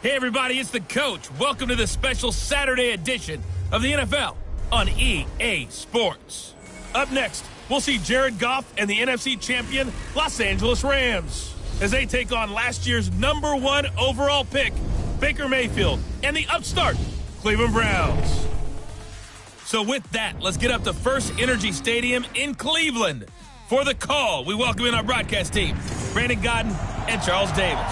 Hey everybody, it's the coach. Welcome to this special Saturday edition of the NFL on EA Sports. Up next, we'll see Jared Goff and the NFC champion Los Angeles Rams as they take on last year's #1 overall pick, Baker Mayfield, and the upstart Cleveland Browns. So with that, let's get up to First Energy Stadium in Cleveland. For the call, we welcome in our broadcast team, Brandon Godden and Charles Davis.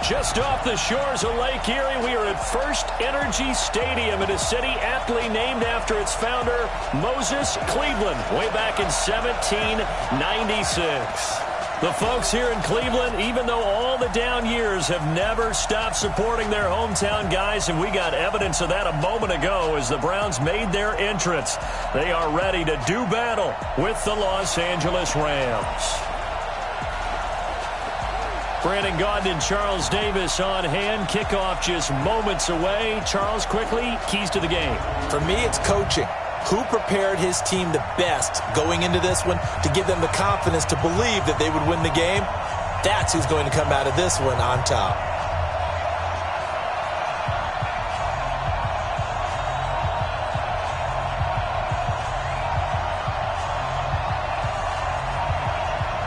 Just off the shores of Lake Erie, we are at First Energy Stadium in a city aptly named after its founder, Moses Cleveland, way back in 1796. The folks here in Cleveland, even though all the down years, have never stopped supporting their hometown guys, and we got evidence of that a moment ago as the Browns made their entrance. They are ready to do battle with the Los Angeles Rams. Brandon Gaudin and Charles Davis on hand. Kickoff just moments away. Charles, quickly, keys to the game. For me, it's coaching. Who prepared his team the best going into this one to give them the confidence to believe that they would win the game? That's who's going to come out of this one on top.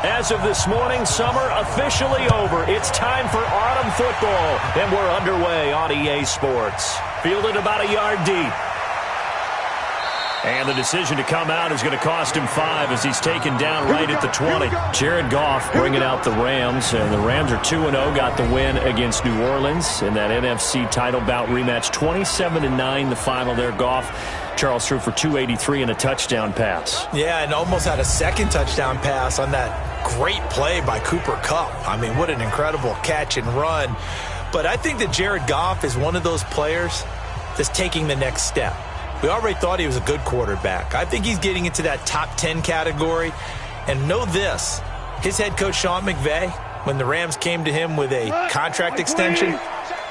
As of this morning, summer officially over. It's time for autumn football, and we're underway on EA Sports. Fielded about a yard deep. And the decision to come out is going to cost him 5 as he's taken down right at the 20. Jared Goff bringing out the Rams, and the Rams are 2-0, got the win against New Orleans in that NFC title bout rematch. 27-9 the final there. Goff, Charles, threw for 283 and a touchdown pass. Yeah, and almost had a second touchdown pass on that great play by Cooper Kupp. I mean, what an incredible catch and run. But I think that Jared Goff is one of those players that's taking the next step. We already thought he was a good quarterback. I think he's getting into that top 10 category. And know this, his head coach, Sean McVay, when the Rams came to him with a contract extension,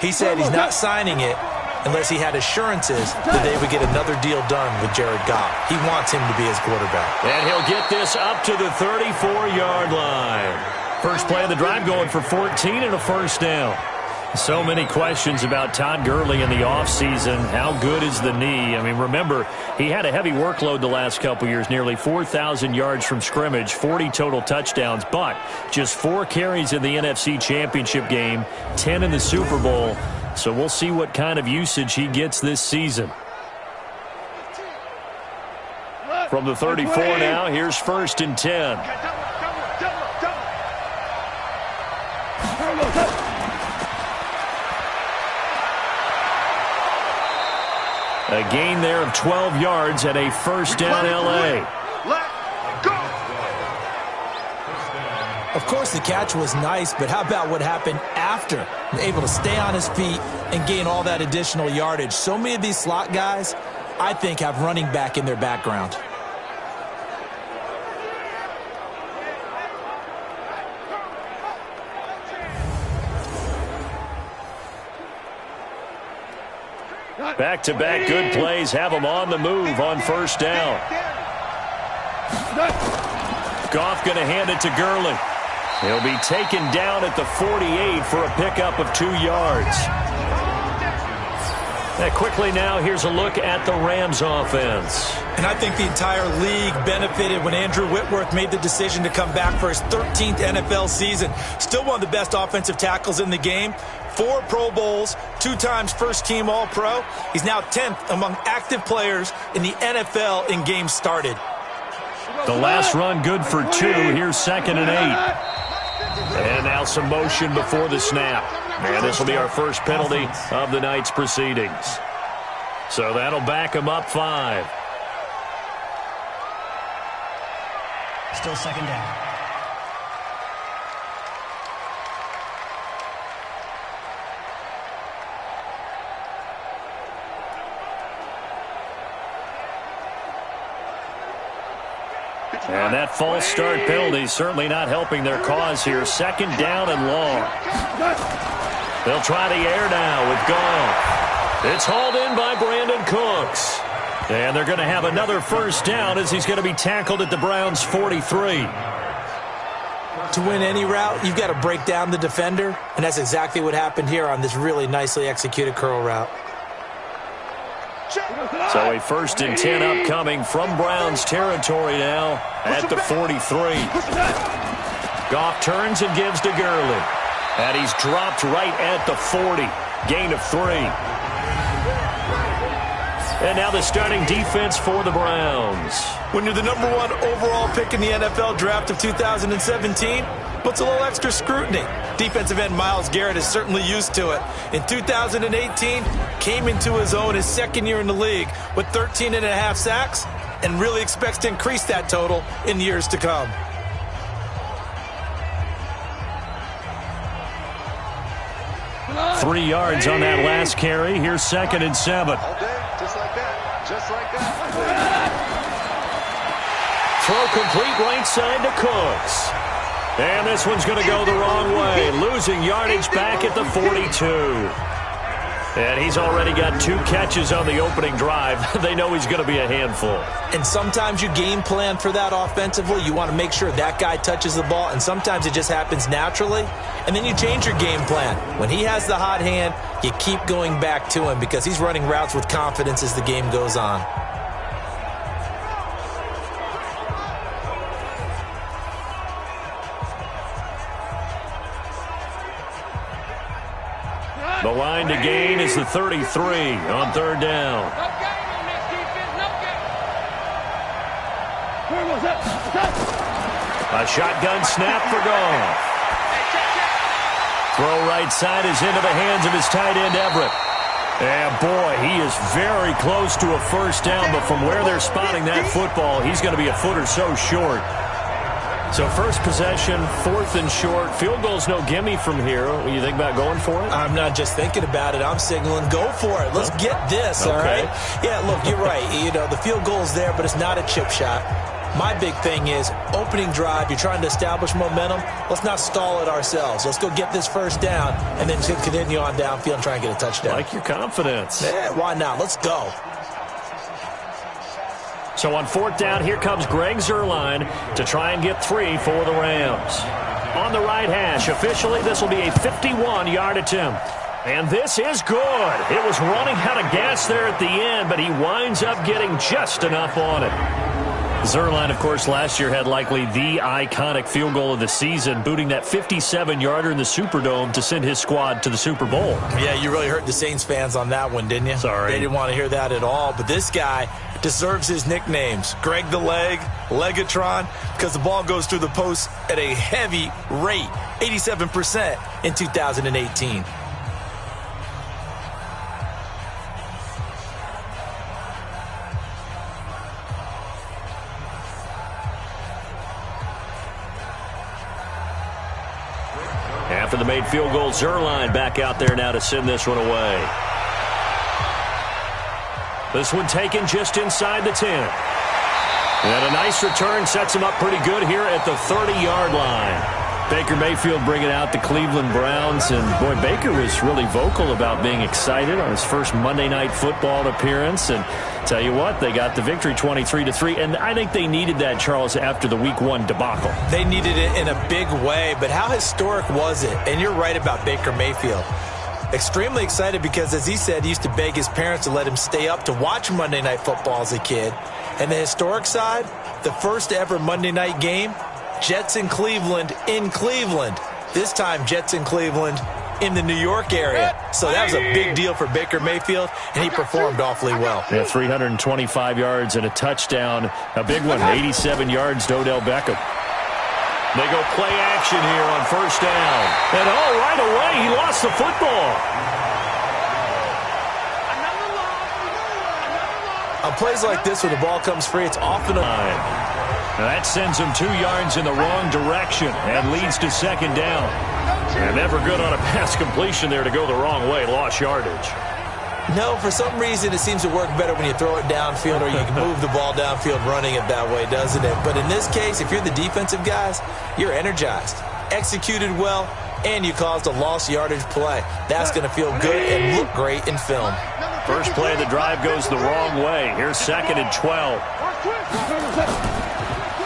he said he's not signing it unless he had assurances that they would get another deal done with Jared Goff. He wants him to be his quarterback. And he'll get this up to the 34-yard line. First play of the drive going for 14 and a first down. So many questions about Todd Gurley in the offseason. How good is the knee? I mean, remember, he had a heavy workload the last couple years, nearly 4,000 yards from scrimmage, 40 total touchdowns, but just 4 carries in the NFC Championship game, 10 in the Super Bowl. So we'll see what kind of usage he gets this season. From the 34 now, here's 1st and 10. A gain there of 12 yards and a first down L.A. Of course, the catch was nice, but how about what happened after? Able to stay on his feet and gain all that additional yardage. So many of these slot guys, I think, have running back in their background. Back-to-back good plays have him on the move on first down. Goff going to hand it to Gurley. He'll be taken down at the 48 for a pickup of 2 yards. Quickly now, here's a look at the Rams offense. And I think the entire league benefited when Andrew Whitworth made the decision to come back for his 13th NFL season. Still one of the best offensive tackles in the game. 4 Pro Bowls, 2 times first-team All-Pro. He's now 10th among active players in the NFL in games started. The last run good for 2. Here's 2nd and 8. And now some motion before the snap. And this will be our first penalty of the night's proceedings. So that'll back him up 5. Still 2nd down. And that false start penalty certainly not helping their cause here. 2nd down and long. They'll try the air now with Goff. It's hauled in by Brandon Cooks. And they're going to have another first down as he's going to be tackled at the Browns' 43. To win any route, you've got to break down the defender, and that's exactly what happened here on this really nicely executed curl route. So a 1st and 10 upcoming from Browns territory now at the 43. Goff turns and gives to Gurley. And he's dropped right at the 40. Gain of 3. And now the starting defense for the Browns. When you're the #1 overall pick in the NFL draft of 2017, puts a little extra scrutiny. Defensive end Myles Garrett is certainly used to it. In 2018, came into his own his 2nd year in the league with 13.5 sacks and really expects to increase that total in years to come. Three yards on that last carry. Here's 2nd and 7. Just like that. Just like that. Throw complete right side to Cooks. And this one's going to go the wrong way. Losing yardage back at the 42. And he's already got 2 catches on the opening drive. They know he's going to be a handful. And sometimes you game plan for that offensively. You want to make sure that guy touches the ball, and sometimes it just happens naturally. And then you change your game plan. When he has the hot hand, you keep going back to him because he's running routes with confidence as the game goes on. The line to gain is the 33 on 3rd down. A shotgun snap for Goff. Throw right side is into the hands of his tight end, Everett. And boy, he is very close to a 1st down, but from where they're spotting that football, he's going to be a foot or so short. So 1st possession, 4th and short. Field goal's no gimme from here. What you think about going for it? I'm not just thinking about it. I'm signaling go for it. Let's get this, all right? Yeah, look, you're right. You know, the field goal's there, but it's not a chip shot. My big thing is opening drive. You're trying to establish momentum. Let's not stall it ourselves. Let's go get this 1st down and then continue on downfield and try and get a touchdown. Like your confidence. Yeah, why not? Let's go. So on 4th down, here comes Greg Zuerlein to try and get 3 for the Rams. On the right hash, officially, this will be a 51-yard attempt. And this is good. It was running out of gas there at the end, but he winds up getting just enough on it. Zuerlein, of course, last year had likely the iconic field goal of the season, booting that 57-yarder in the Superdome to send his squad to the Super Bowl. Yeah, you really hurt the Saints fans on that one, didn't you? Sorry. They didn't want to hear that at all. But this guy deserves his nicknames. Greg the Leg, Legatron, because the ball goes through the post at a heavy rate, 87% in 2018. After the made field goal, Zuerlein back out there now to send this one away. This one taken just inside the 10. And a nice return sets him up pretty good here at the 30-yard line. Baker Mayfield bringing out the Cleveland Browns. And, boy, Baker was really vocal about being excited on his first Monday Night Football appearance. And tell you what, they got the victory 23-3. And I think they needed that, Charles, after the Week 1 debacle. They needed it in a big way. But how historic was it? And you're right about Baker Mayfield. Extremely excited because, as he said, he used to beg his parents to let him stay up to watch Monday Night Football as a kid. And the historic side, the first ever Monday night game, Jets in Cleveland. This time, Jets in Cleveland in the New York area. So that was a big deal for Baker Mayfield, and he performed awfully well. Yeah, 325 yards and a touchdown. A big one, 87 yards to Odell Beckham. They go play action here on 1st down. And right away, he lost the football. On plays like this, when the ball comes free, it's often a... Now that sends him 2 yards in the wrong direction and leads to 2nd down. And never good on a pass completion there to go the wrong way. Lost yardage. No, for some reason, it seems to work better when you throw it downfield or you can move the ball downfield running it that way, doesn't it? But in this case, if you're the defensive guys, you're energized, executed well, and you caused a lost yardage play. That's going to feel good and look great in film. First play of the drive goes the wrong way. Here's 2nd and 12.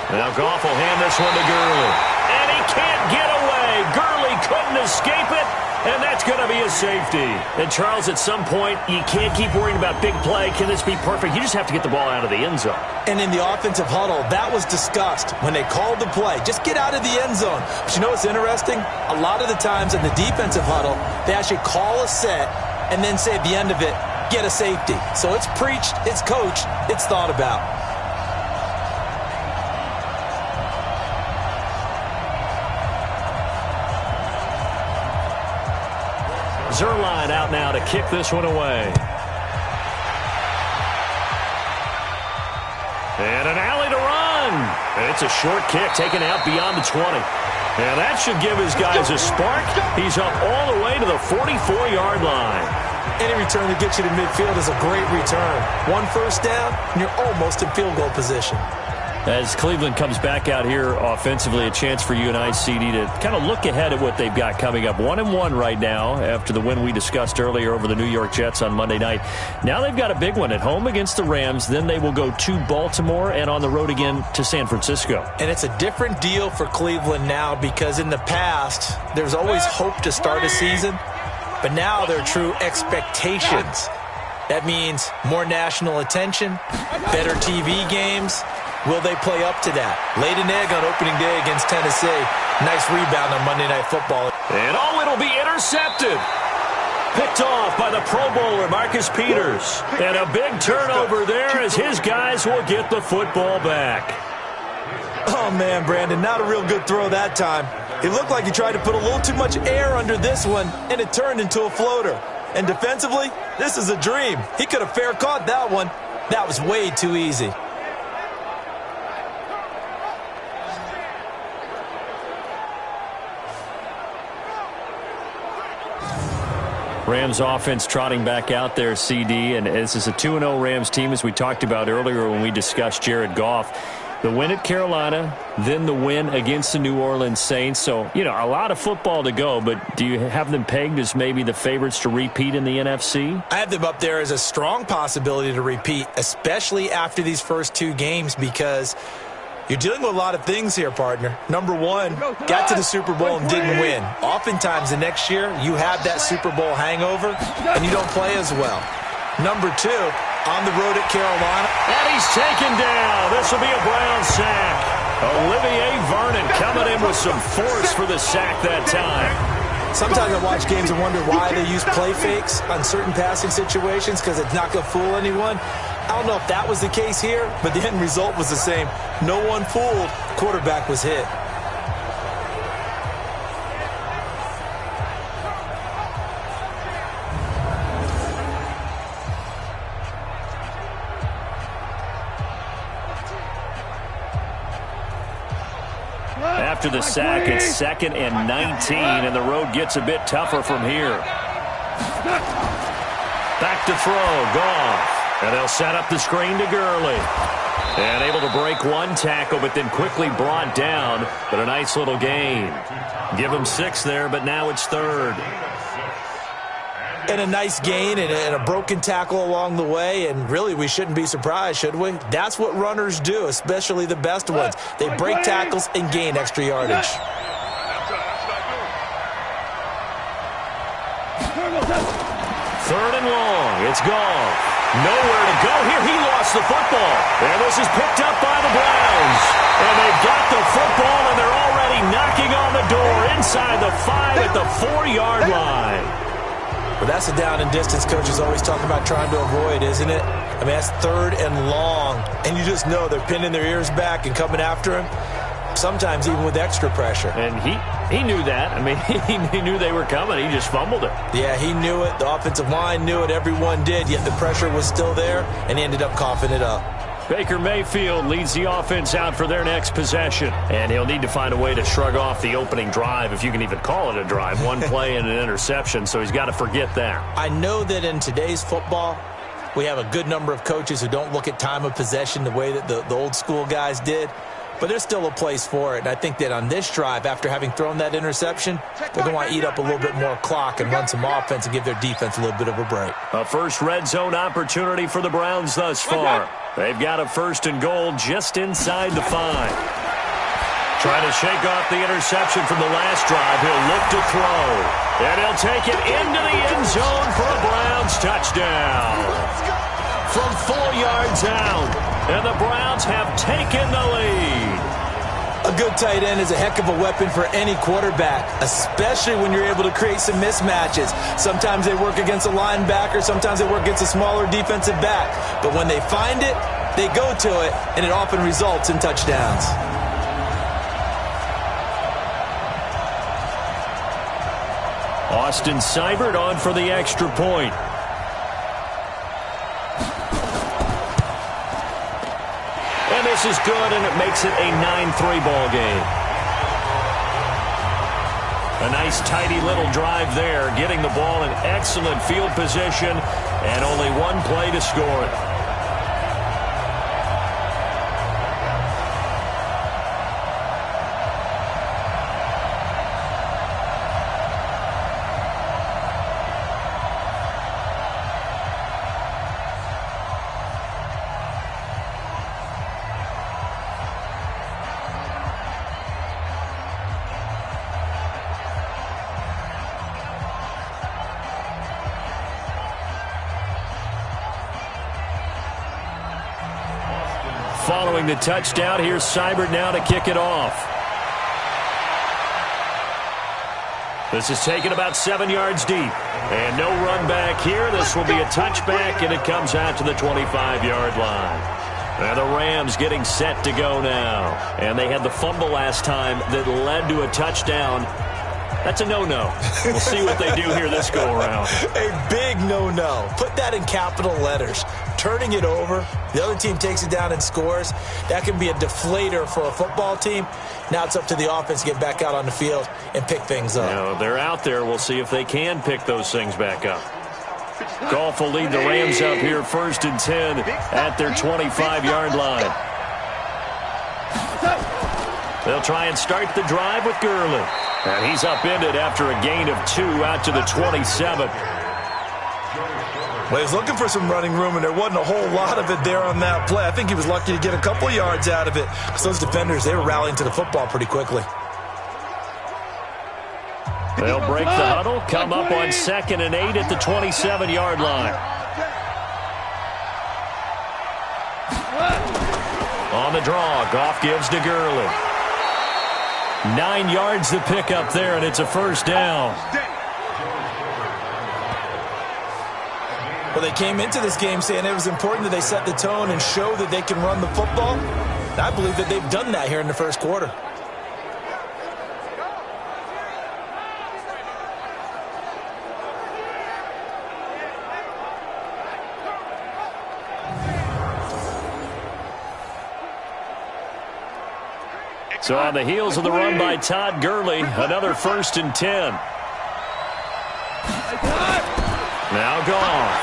Now Goff will hand this one to Gurley. And he couldn't escape it, and that's going to be a safety. And, Charles, at some point, you can't keep worrying about big play. Can this be perfect? You just have to get the ball out of the end zone. And in the offensive huddle, that was discussed when they called the play. Just get out of the end zone. But you know what's interesting? A lot of the times in the defensive huddle, they actually call a set and then say at the end of it, get a safety. So it's preached, it's coached, it's thought about. Zerline out now to kick this one away. And an alley to run. And it's a short kick taken out beyond the 20. And that should give his guys a spark. He's up all the way to the 44-yard line. Any return that gets you to midfield is a great return. One first down, and you're almost in field goal position. As Cleveland comes back out here offensively, a chance for you and I, CD, to kind of look ahead at what they've got coming up. 1-1 right now after the win we discussed earlier over the New York Jets on Monday night. Now they've got a big one at home against the Rams. Then they will go to Baltimore and on the road again to San Francisco. And it's a different deal for Cleveland now because in the past, there's always hope to start a season. But now they're true expectations. That means more national attention, better TV games. Will they play up to that? Laid an egg on opening day against Tennessee. Nice rebound on Monday Night Football. And it'll be intercepted. Picked off by the Pro Bowler, Marcus Peters. And a big turnover there as his guys will get the football back. Oh, man, Brandon, not a real good throw that time. It looked like he tried to put a little too much air under this one, and it turned into a floater. And defensively, this is a dream. He could have fair caught that one. That was way too easy. Rams offense trotting back out there, CD, and this is a 2-0 Rams team, as we talked about earlier when we discussed Jared Goff. The win at Carolina, then the win against the New Orleans Saints. So, you know, a lot of football to go, but do you have them pegged as maybe the favorites to repeat in the NFC? I have them up there as a strong possibility to repeat, especially after these first two games, because you're dealing with a lot of things here, partner. Number one, got to the Super Bowl and didn't win. Oftentimes the next year, you have that Super Bowl hangover, and you don't play as well. Number two, on the road at Carolina. And he's taken down. This will be a Brown sack. Olivier Vernon coming in with some force for the sack that time. Sometimes I watch games and wonder why they use play fakes on certain passing situations because it's not going to fool anyone. I don't know if that was the case here, but the end result was the same. No one fooled. Quarterback was hit. After the sack, it's 2nd and 19, and the road gets a bit tougher from here. Back to throw, Goff. And they'll set up the screen to Gurley. And able to break one tackle, but then quickly brought down. But a nice little gain. Give him 6 there, but now it's 3rd. And a nice gain and a broken tackle along the way. And really, we shouldn't be surprised, should we? That's what runners do, especially the best ones. They break tackles and gain extra yardage. 3rd and long. It's Goff. Nowhere to go here. He lost the football. And this is picked up by the Browns. And they've got the football, and they're already knocking on the door inside the 5 at the 4-yard line. Well, that's the down and distance coaches always talk about trying to avoid, isn't it? I mean, that's 3rd and long. And you just know they're pinning their ears back and coming after him. Sometimes even with extra pressure. And he knew that. I mean, he knew they were coming. He just fumbled it. Yeah, he knew it. The offensive line knew it. Everyone did. Yet the pressure was still there, and he ended up coughing it up. Baker Mayfield leads the offense out for their next possession. And he'll need to find a way to shrug off the opening drive, if you can even call it a drive. One play and an interception, so he's got to forget that. I know that in today's football, we have a good number of coaches who don't look at time of possession the way that the old school guys did. But there's still a place for it. And I think that on this drive, after having thrown that interception, they're going to want to eat up a little bit more clock and run some offense and give their defense a little bit of a break. A first red zone opportunity for the Browns thus far. They've got a 1st and goal just inside the 5. Trying to shake off the interception from the last drive. He'll look to throw. And he'll take it into the end zone for a Browns touchdown. From 4 yards out. And the Browns have taken the lead. A good tight end is a heck of a weapon for any quarterback, especially when you're able to create some mismatches. Sometimes they work against a linebacker. Sometimes they work against a smaller defensive back. But when they find it, they go to it, and it often results in touchdowns. Austin Seibert on for the extra point. And this is good, and it makes it a 9-3 ball game. A nice, tidy little drive there, getting the ball in excellent field position, and only one play to score it. Following the touchdown, here's Seibert now to kick it off. This is taken about 7 yards deep. And no run back here. This will be a touchback, and it comes out to the 25-yard line. And the Rams getting set to go now. And they had the fumble last time that led to a touchdown. That's a no-no. We'll see what they do here this go-around. A big no-no. Put that in capital letters. Turning it over, the other team takes it down and scores. That can be a deflator for a football team. Now it's up to the offense to get back out on the field and pick things up. Now, they're out there. We'll see if they can pick those things back up. Goff will lead the Rams up here 1st and 10 at their 25-yard line. They'll try and start the drive with Gurley. And he's upended after a gain of 2 out to the 27. Well, he was looking for some running room, and there wasn't a whole lot of it there on that play. I think he was lucky to get a couple yards out of it. Because those defenders, they were rallying to the football pretty quickly. They'll break the huddle, come up on 2nd and 8 at the 27-yard line. On the draw, Goff gives to Gurley. 9 yards to pick up there, and it's a first down. Well, they came into this game saying it was important that they set the tone and show that they can run the football. And I believe that they've done that here in the first quarter. So on the heels of the run by Todd Gurley, another 1st and 10. Now Goff.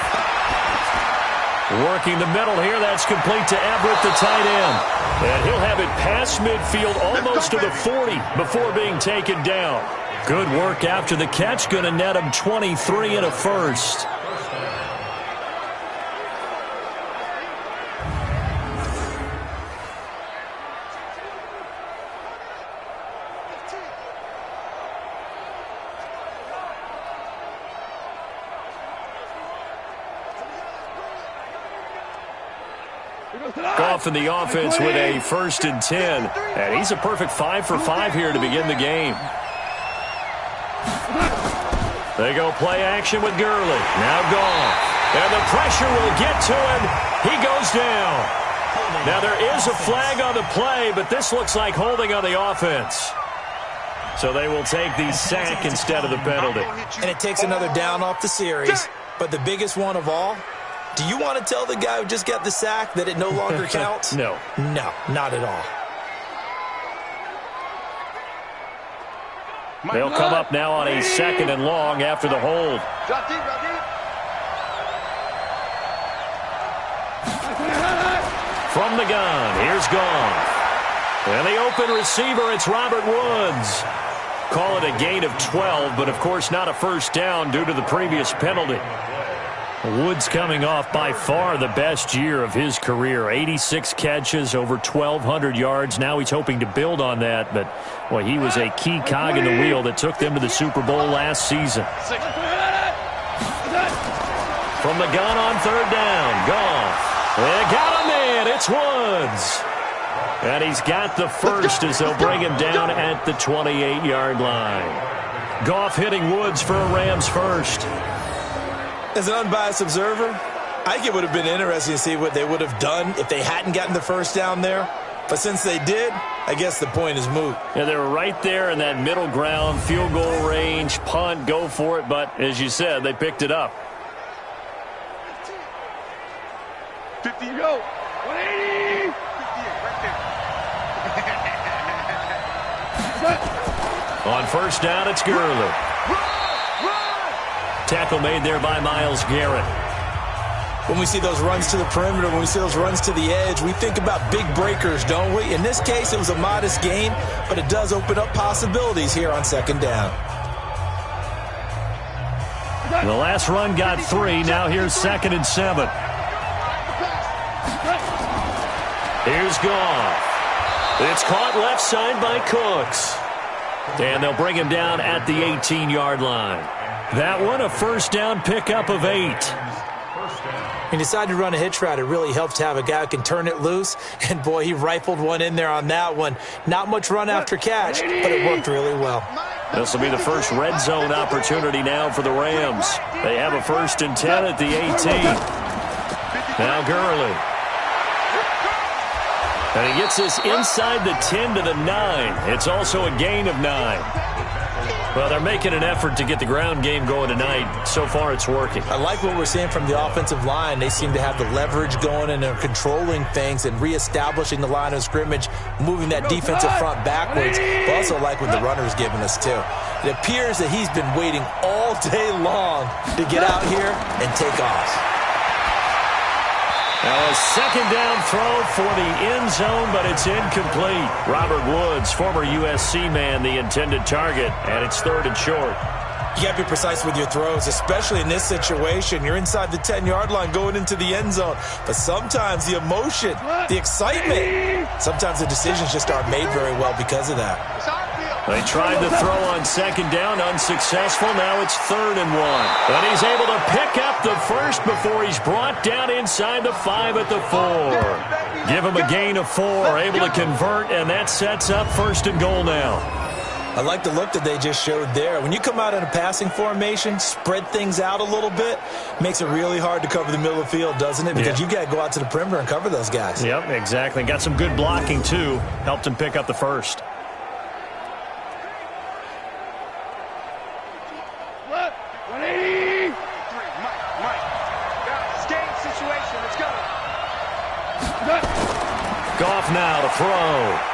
Working the middle here. That's complete to Everett, the tight end. And he'll have it past midfield almost to the 40 before being taken down. Good work after the catch. Going to net him 23 and a first. Goff in the offense with a 1st and 10. And he's a perfect 5 for 5 here to begin the game. They go play action with Gurley. Now Goff. And the pressure will get to him. He goes down. Now there is a flag on the play, but this looks like holding on the offense. So they will take the sack instead of the penalty. And it takes another down off the series. But the biggest one of all, do you want to tell the guy who just got the sack that it no longer counts? No. No, not at all. They'll come up now on a 2nd and long after the hold. From the gun, here's Goff. And the open receiver, it's Robert Woods. Call it a gain of 12, but of course not a first down due to the previous penalty. Woods coming off by far the best year of his career. 86 catches, over 1,200 yards. Now he's hoping to build on that, but well, he was a key cog in the wheel that took them to the Super Bowl last season. From the gun on third down, Goff. They got him in. It's Woods. And he's got the first as they'll bring him down at the 28-yard line. Goff hitting Woods for a Rams first. As an unbiased observer, I think it would have been interesting to see what they would have done if they hadn't gotten the first down there. But since they did, I guess the point is moot. Yeah, they were right there in that middle ground, field goal range, punt, go for it. But as you said, they picked it up. 50 to go. 180. 58 right there. On first down, it's Gurley. Tackle made there by Myles Garrett. When we see those runs to the perimeter, when we see those runs to the edge, we think about big breakers, don't we? In this case, it was a modest gain, but it does open up possibilities here on second down. The last run got 3. Now here's 2nd and 7. Here's Goff. It's caught left side by Cooks. And they'll bring him down at the 18-yard line. That one, a first down pickup of 8. He decided to run a hitch route. It really helps to have a guy who can turn it loose. And, boy, he rifled one in there on that one. Not much run after catch, but it worked really well. This will be the first red zone opportunity now for the Rams. They have a 1st and 10 at the 18. Now Gurley. And he gets this inside the 10 to the 9. It's also a gain of 9. Well, they're making an effort to get the ground game going tonight. So far, it's working. I like what we're seeing from the offensive line. They seem to have the leverage going, and they're controlling things and reestablishing the line of scrimmage, moving that defensive front backwards. But also like what the runner's giving us, too. It appears that he's been waiting all day long to get out here and take off. Now a second down throw for the end zone, but it's incomplete. Robert Woods, former USC man, the intended target, and it's 3rd and short. You got to be precise with your throws, especially in this situation. You're inside the 10-yard line going into the end zone. But sometimes the emotion, the excitement, sometimes the decisions just aren't made very well because of that. They tried the throw on second down, unsuccessful. Now it's 3rd and 1. And he's able to pick up the first before he's brought down inside the 5 at the 4. Give him a gain of 4, able to convert, and that sets up 1st and goal now. I like the look that they just showed there. When you come out in a passing formation, spread things out a little bit, makes it really hard to cover the middle of the field, doesn't it? Because you got to go out to the perimeter and cover those guys. Yep, exactly. Got some good blocking, too. Helped him pick up the first. Goff now to throw.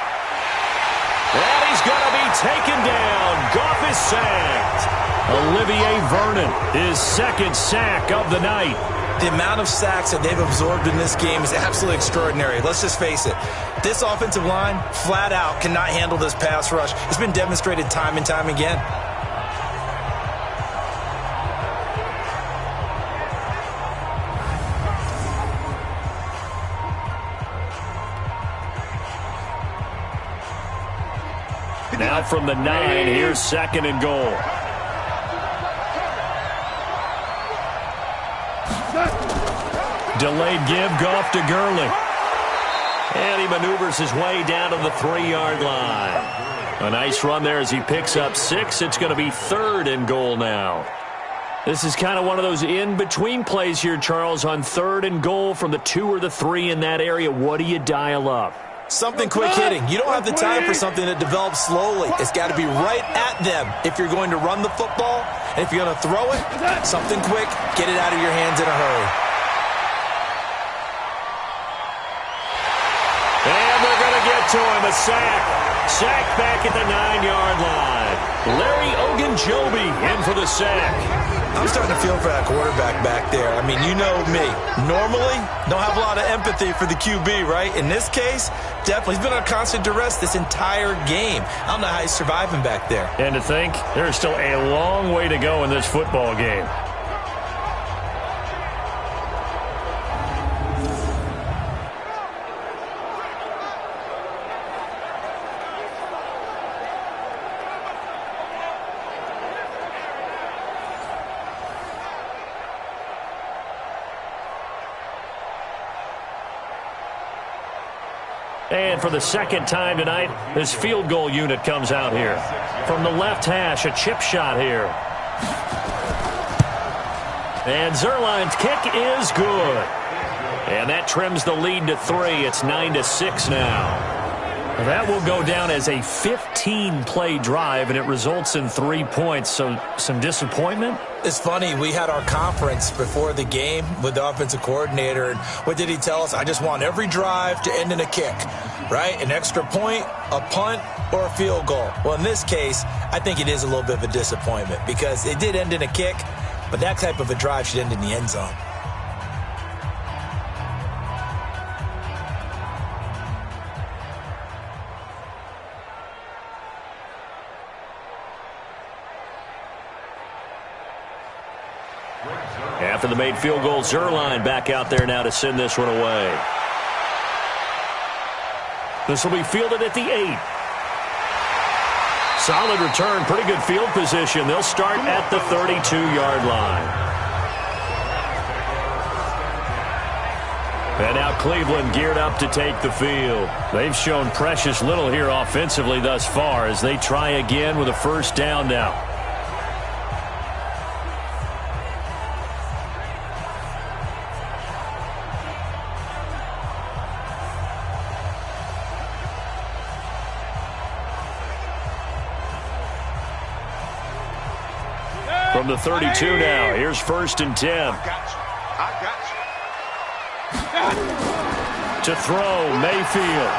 And he's going to be taken down. Goff is sacked. Olivier Vernon, his 2nd sack of the night. The amount of sacks that they've absorbed in this game is absolutely extraordinary. Let's just face it. This offensive line, flat out, cannot handle this pass rush. It's been demonstrated time and time again. Now from the 9, here's 2nd and goal. Delayed give, Goff to Gurley. And he maneuvers his way down to the 3-yard line. A nice run there as he picks up 6. It's going to be 3rd and goal now. This is kind of one of those in-between plays here, Charles, on 3rd and goal from the 2 or the 3 in that area. What do you dial up? Something quick hitting. You don't have the time for something that develops slowly. It's got to be right at them if you're going to run the football. And if you're going to throw it, something quick, get it out of your hands in a hurry. And they're going to get to him, a sack. Sack back at the 9-yard line. Larry Ogunjobi in for the sack. I'm starting to feel for that quarterback back there. I mean, you know me. Normally, don't have a lot of empathy for the QB, right? In this case, definitely. He's been on constant duress this entire game. I don't know how he's surviving back there. And to think, there's still a long way to go in this football game. And for the second time tonight, his field goal unit comes out here. From the left hash, a chip shot here. And Zuerlein's kick is good. And that trims the lead to 3. It's 9-6 now. That will go down as a 15-play drive, and it results in 3 points. So some disappointment? It's funny, we had our conference before the game with the offensive coordinator, and what did he tell us? I just want every drive to end in a kick, right? An extra point, a punt, or a field goal. Well, in this case, I think it is a little bit of a disappointment because it did end in a kick, but that type of a drive should end in the end zone. After the made field goal, Zuerlein back out there now to send this one away. This will be fielded at the 8. Solid return, pretty good field position. They'll start at the 32-yard line. And now Cleveland geared up to take the field. They've shown precious little here offensively thus far as they try again with a first down now. From the 32 now, here's 1st and 10. I got you. To throw, Mayfield.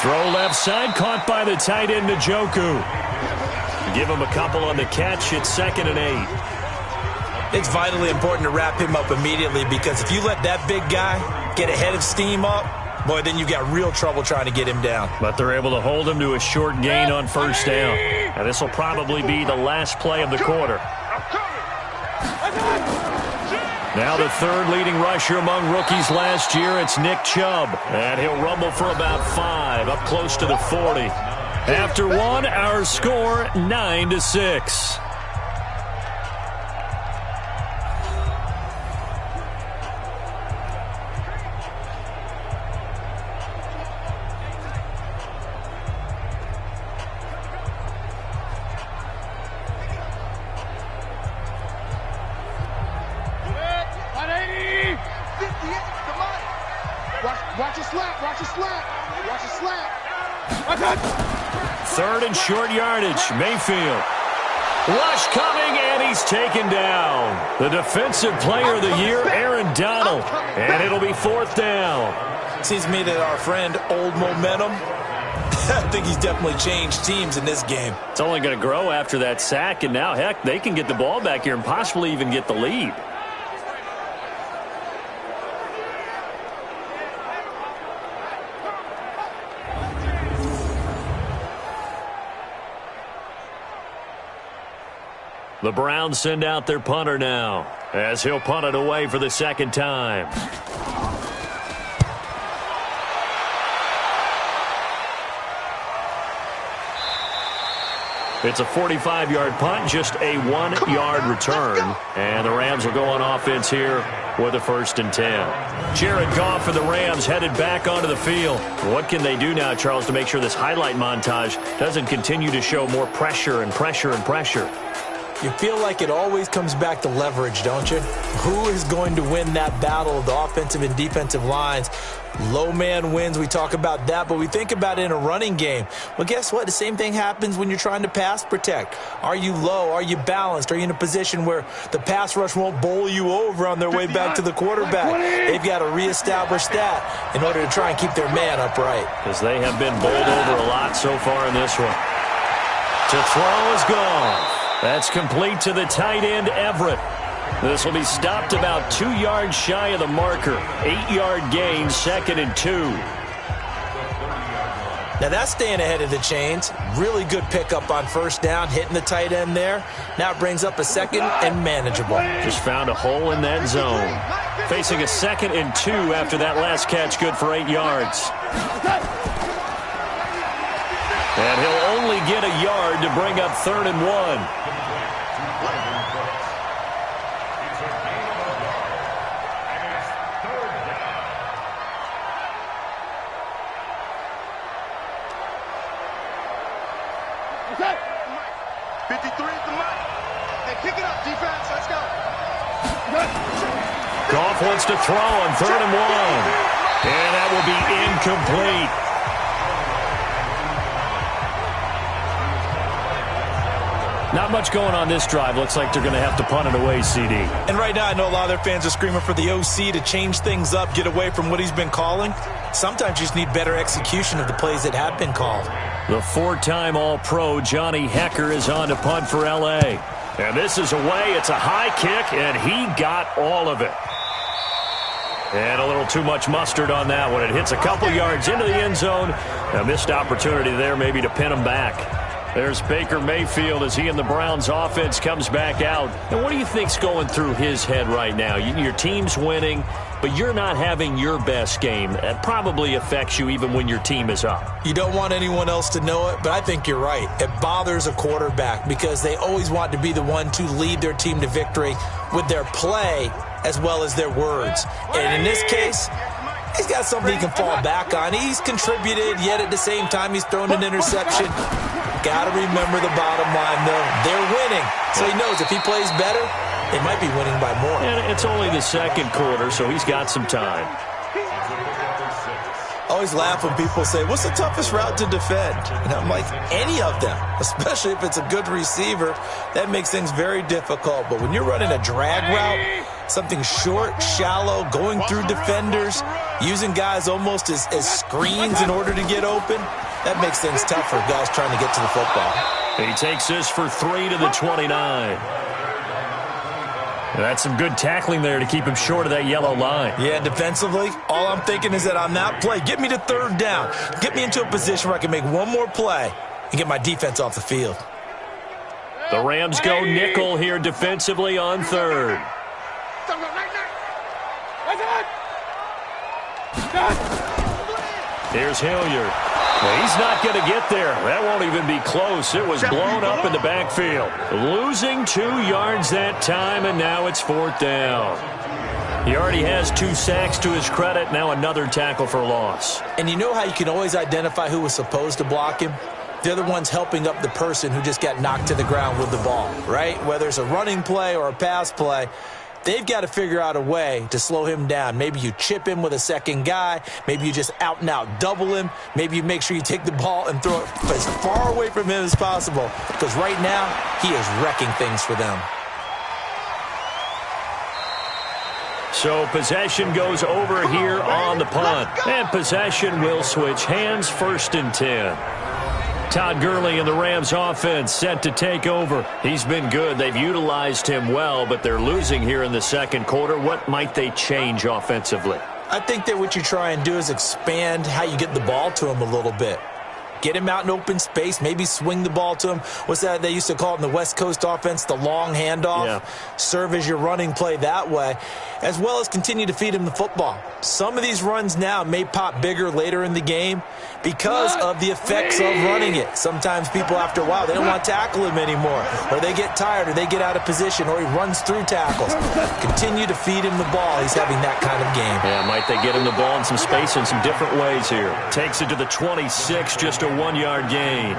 Throw left side, caught by the tight end, Njoku. Give him a couple on the catch. It's 2nd and 8. It's vitally important to wrap him up immediately because if you let that big guy get a head of steam up, boy, then you've got real trouble trying to get him down. But they're able to hold him to a short gain on first down. And this will probably be the last play of the quarter. Now the third leading rusher among rookies last year, it's Nick Chubb. And he'll rumble for about 5, up close to the 40. After one, our score 9-6. Watch a slap. Watch a slap. Watch a slap. 3rd and short yardage. Mayfield. Rush coming, and he's taken down. The defensive player of the year, Aaron Donald. And it'll be 4th down. Seems to me that our friend, Old Momentum, I think he's definitely changed teams in this game. It's only going to grow after that sack, and now, heck, they can get the ball back here and possibly even get the lead. The Browns send out their punter now, as he'll punt it away for the 2nd time. It's a 45-yard punt, just a 1-yard return. And the Rams will go on offense here with a 1st and 10. Jared Goff for the Rams headed back onto the field. What can they do now, Charles, to make sure this highlight montage doesn't continue to show more pressure and pressure and pressure? You feel like it always comes back to leverage, don't you? Who is going to win that battle of the offensive and defensive lines? Low man wins. We talk about that, but we think about it in a running game. Well, guess what? The same thing happens when you're trying to pass protect. Are you low? Are you balanced? Are you in a position where the pass rush won't bowl you over on their way back to the quarterback? They've got to reestablish that in order to try and keep their man upright. Because they have been bowled over a lot so far in this one. To throw is gone. That's complete to the tight end, Everett. This will be stopped about 2 yards shy of the marker. 8-yard gain, 2nd and 2. Now that's staying ahead of the chains. Really good pickup on first down, hitting the tight end there. Now it brings up a 2nd and manageable. Just found a hole in that zone. Facing a 2nd and 2 after that last catch, good for 8 yards. And he'll only get a yard to bring up 3rd and 1. wants to throw on 3rd and 1. And that will be incomplete. Not much going on this drive. Looks like they're going to have to punt it away, CD. And right now, I know a lot of their fans are screaming for the OC to change things up, get away from what he's been calling. Sometimes you just need better execution of the plays that have been called. The 4-time All-Pro Johnny Hecker is on to punt for L.A. And this is away. It's a high kick, and he got all of it. And a little too much mustard on that one. It hits a couple yards into the end zone. A missed opportunity there maybe to pin him back. There's Baker Mayfield as he and the Browns offense comes back out. And what do you think's going through his head right now? Your team's winning, but you're not having your best game. That probably affects you even when your team is up. You don't want anyone else to know it, but I think you're right. It bothers a quarterback because they always want to be the one to lead their team to victory with their play as well as their words. And in this case, he's got something he can fall back on. He's contributed, yet at the same time he's thrown an interception. Got to remember the bottom line, though. They're winning. So he knows if he plays better, they might be winning by more. And it's only the second quarter, so he's got some time. I always laugh when people say, what's the toughest route to defend? And I'm like, any of them, especially if it's a good receiver. That makes things very difficult. But when you're running a drag route, something short, shallow, going through defenders, using guys almost as screens in order to get open, that makes things tough for guys trying to get to the football. He takes this for 3 to the 29. That's some good tackling there to keep him short of that yellow line. Yeah, defensively, all I'm thinking is that on that play, get me to 3rd down. Get me into a position where I can make one more play and get my defense off the field. The Rams go nickel here defensively on 3rd. Here's Hilliard. Well, he's not going to get there. That won't even be close. It was blown up in the backfield. Losing 2 yards that time, and now it's 4th down. He already has 2 sacks to his credit. Now another tackle for loss. And you know how you can always identify who was supposed to block him? They're the ones helping up the person who just got knocked to the ground with the ball, right? Whether it's a running play or a pass play, they've got to figure out a way to slow him down. Maybe you chip him with a second guy. Maybe you just out-and-out double him. Maybe you make sure you take the ball and throw it as far away from him as possible. Because right now, he is wrecking things for them. So possession goes over here on the punt. And possession will switch hands, 1st and 10. Todd Gurley and the Rams offense set to take over. He's been good. They've utilized him well, but they're losing here in the second quarter. What might they change offensively? I think that what you try and do is expand how you get the ball to him a little bit. Get him out in open space, maybe swing the ball to him. What's that they used to call it in the West Coast offense, the long handoff? Yeah. Serve as your running play that way, as well as continue to feed him the football. Some of these runs now may pop bigger later in the game because of the effects of running it. Sometimes people, after a while, they don't want to tackle him anymore, or they get tired, or they get out of position, or he runs through tackles. Continue to feed him the ball. He's having that kind of game. Yeah, might they get him the ball in some space in some different ways here. Takes it to the 26, just a 1-yard gain.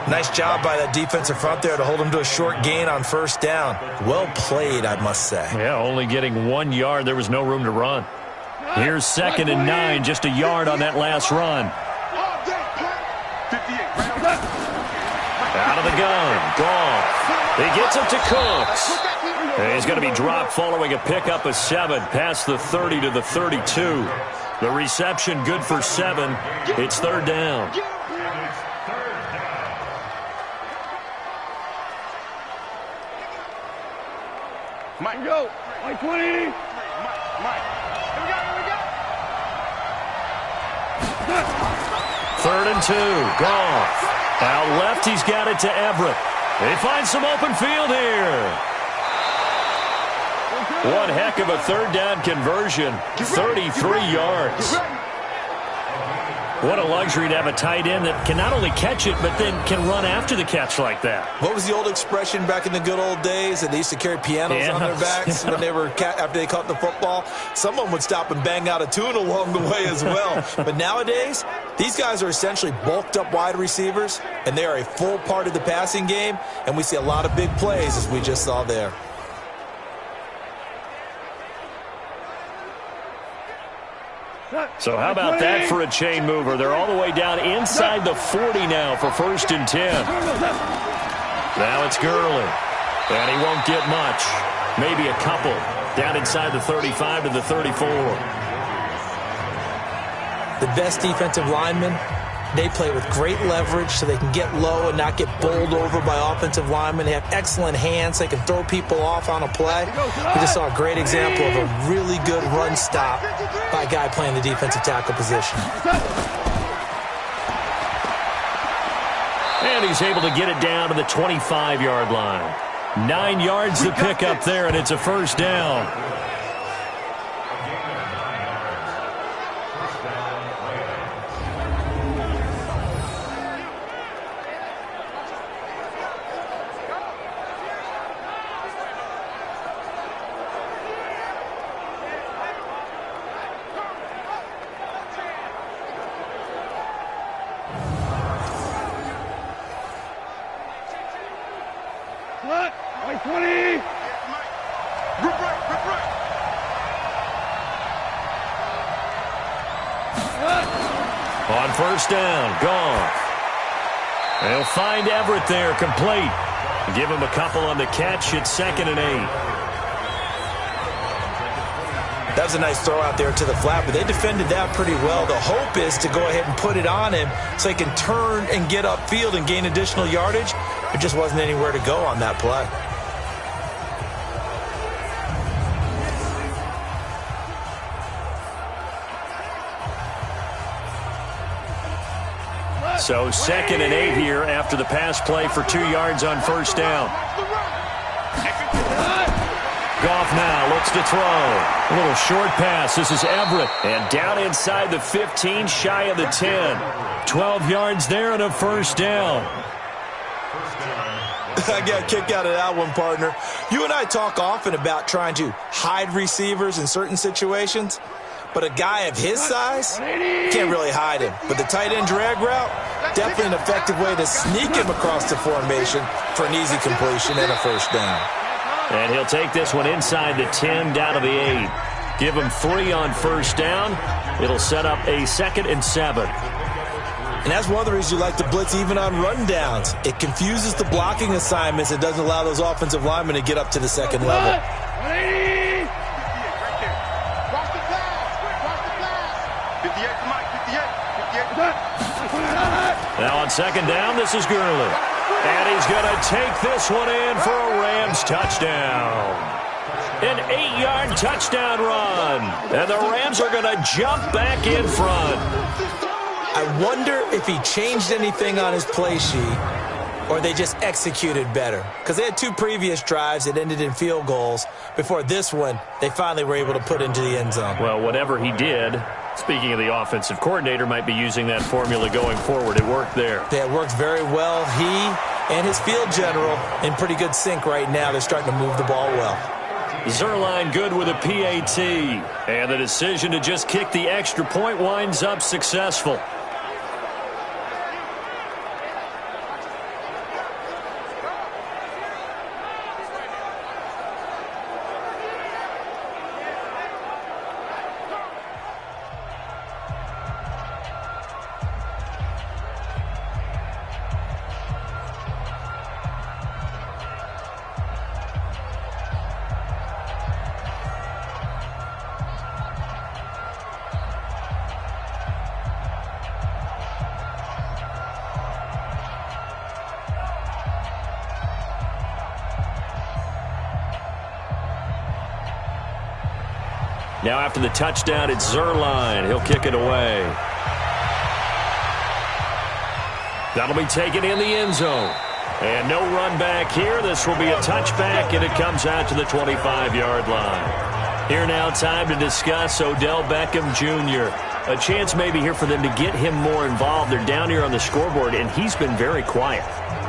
Nice job by that defensive front there to hold him to a short gain on 1st down. Well played, I must say. Yeah, only getting 1 yard. There was no room to run. Here's 2nd and 9, just a yard on that last run. Out of the gun, Goff. He gets it to Cooks. And he's going to be dropped following a pickup of 7 past the 30 to the 32. The reception good for 7. It's 3rd down. Mike, go. Mike 20. Mike. Here we go. 3rd and 2. Goff. Out left, he's got it to Everett. They find some open field here. One heck of a 3rd down conversion. 33 yards. What a luxury to have a tight end that can not only catch it, but then can run after the catch like that. What was the old expression back in the good old days that they used to carry pianos on their backs when they were after they caught the football? Someone would stop and bang out a tune along the way as well. But nowadays, these guys are essentially bulked up wide receivers, and they are a full part of the passing game, and we see a lot of big plays as we just saw there. So how about that for a chain mover? They're all the way down inside the 40 now for 1st and 10. Now it's Gurley. And he won't get much. Maybe a couple. Down inside the 35 to the 34. The best defensive linemen, they play with great leverage so they can get low and not get bowled over by offensive linemen. They have excellent hands. They can throw people off on a play. We just saw a great example of a really good run stop by a guy playing the defensive tackle position. And he's able to get it down to the 25-yard line. 9 yards to pick up there, and it's a 1st down. White 20. On 1st down, Goff. They'll find Everett there, complete. Give him a couple on the catch. It's 2nd and 8. That was a nice throw out there to the flat, but they defended that pretty well. The hope is to go ahead and put it on him so he can turn and get upfield and gain additional yardage. There just wasn't anywhere to go on that play. So 2nd and 8 here after the pass play for 2 yards on 1st down. Goff now looks to throw. A little short pass. This is Everett. And down inside the 15, shy of the 10. 12 yards there and a 1st down. I got a kick out of that one, partner. You and I talk often about trying to hide receivers in certain situations. But a guy of his size, can't really hide him. But the tight end drag route, definitely an effective way to sneak him across the formation for an easy completion and a 1st down. And he'll take this one inside the 10, down to the 8. Give him 3 on 1st down. It'll set up a 2nd and 7. And that's one of the reasons you like to blitz even on rundowns. It confuses the blocking assignments. It doesn't allow those offensive linemen to get up to the 2nd level. Now on 2nd down, this is Gurley. And he's going to take this one in for a Rams touchdown. An 8-yard touchdown run. And the Rams are going to jump back in front. I wonder if he changed anything on his play sheet or they just executed better. Because they had 2 previous drives that ended in field goals. Before this one, they finally were able to put into the end zone. Well, whatever he did, speaking of the offensive coordinator, might be using that formula going forward. It worked there. Yeah, it worked very well. He and his field general in pretty good sync right now. They're starting to move the ball well. Zerline good with a PAT. And the decision to just kick the extra point winds up successful. Now after the touchdown, it's Zerline. He'll kick it away. That'll be taken in the end zone. And no run back here. This will be a touchback, and it comes out to the 25-yard line. Here now, time to discuss Odell Beckham Jr. A chance maybe here for them to get him more involved. They're down here on the scoreboard, and he's been very quiet.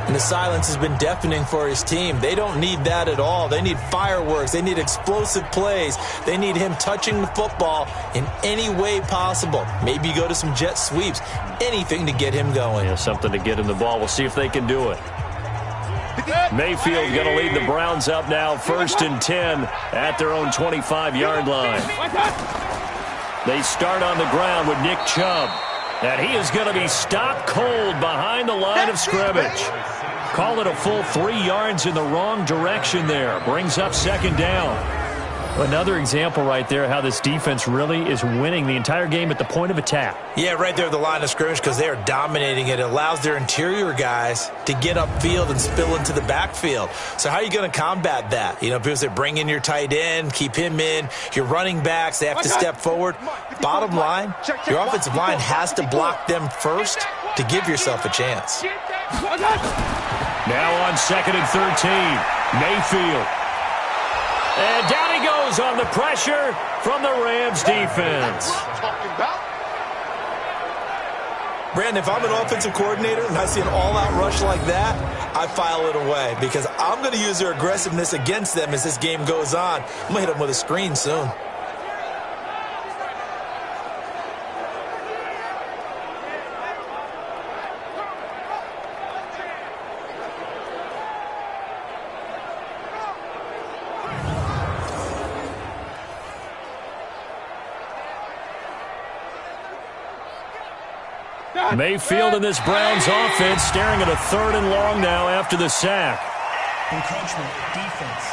And the silence has been deafening for his team. They don't need that at all. They need fireworks. They need explosive plays. They need him touching the football in any way possible. Maybe go to some jet sweeps. Anything to get him going. Yeah, something to get him the ball. We'll see if they can do it. Mayfield going to lead the Browns up now, 1st and 10 at their own 25-yard line. They start on the ground with Nick Chubb. And he is going to be stopped cold behind the line of scrimmage. Call it a full 3 yards in the wrong direction there. Brings up second down. Another example right there how this defense really is winning the entire game at the point of attack. Yeah, right there at the line of scrimmage because they are dominating it. It allows their interior guys to get upfield and spill into the backfield. So how are you going to combat that? You know, people say bring in your tight end, keep him in. Your running backs, they have to step forward. Bottom line, your offensive line has to block them first to give yourself a chance. Now on 2nd and 13, Mayfield. And down he goes on the pressure from the Rams defense. Brandon, if I'm an offensive coordinator and I see an all-out rush like that, I file it away because I'm going to use their aggressiveness against them as this game goes on. I'm going to hit them with a screen soon. Mayfield in this Browns offense staring at a 3rd and long now after the sack. Encroachment, defense.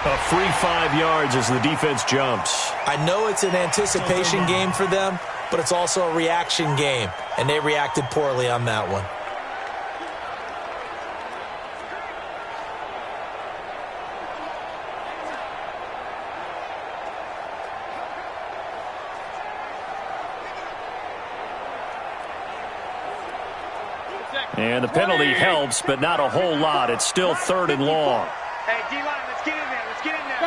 A free 5 yards as the defense jumps. I know it's an anticipation game for them, but it's also a reaction game, and they reacted poorly on that one. And the penalty helps, but not a whole lot. It's still 3rd and long. Hey, D-line, let's get in there. Let's get in there.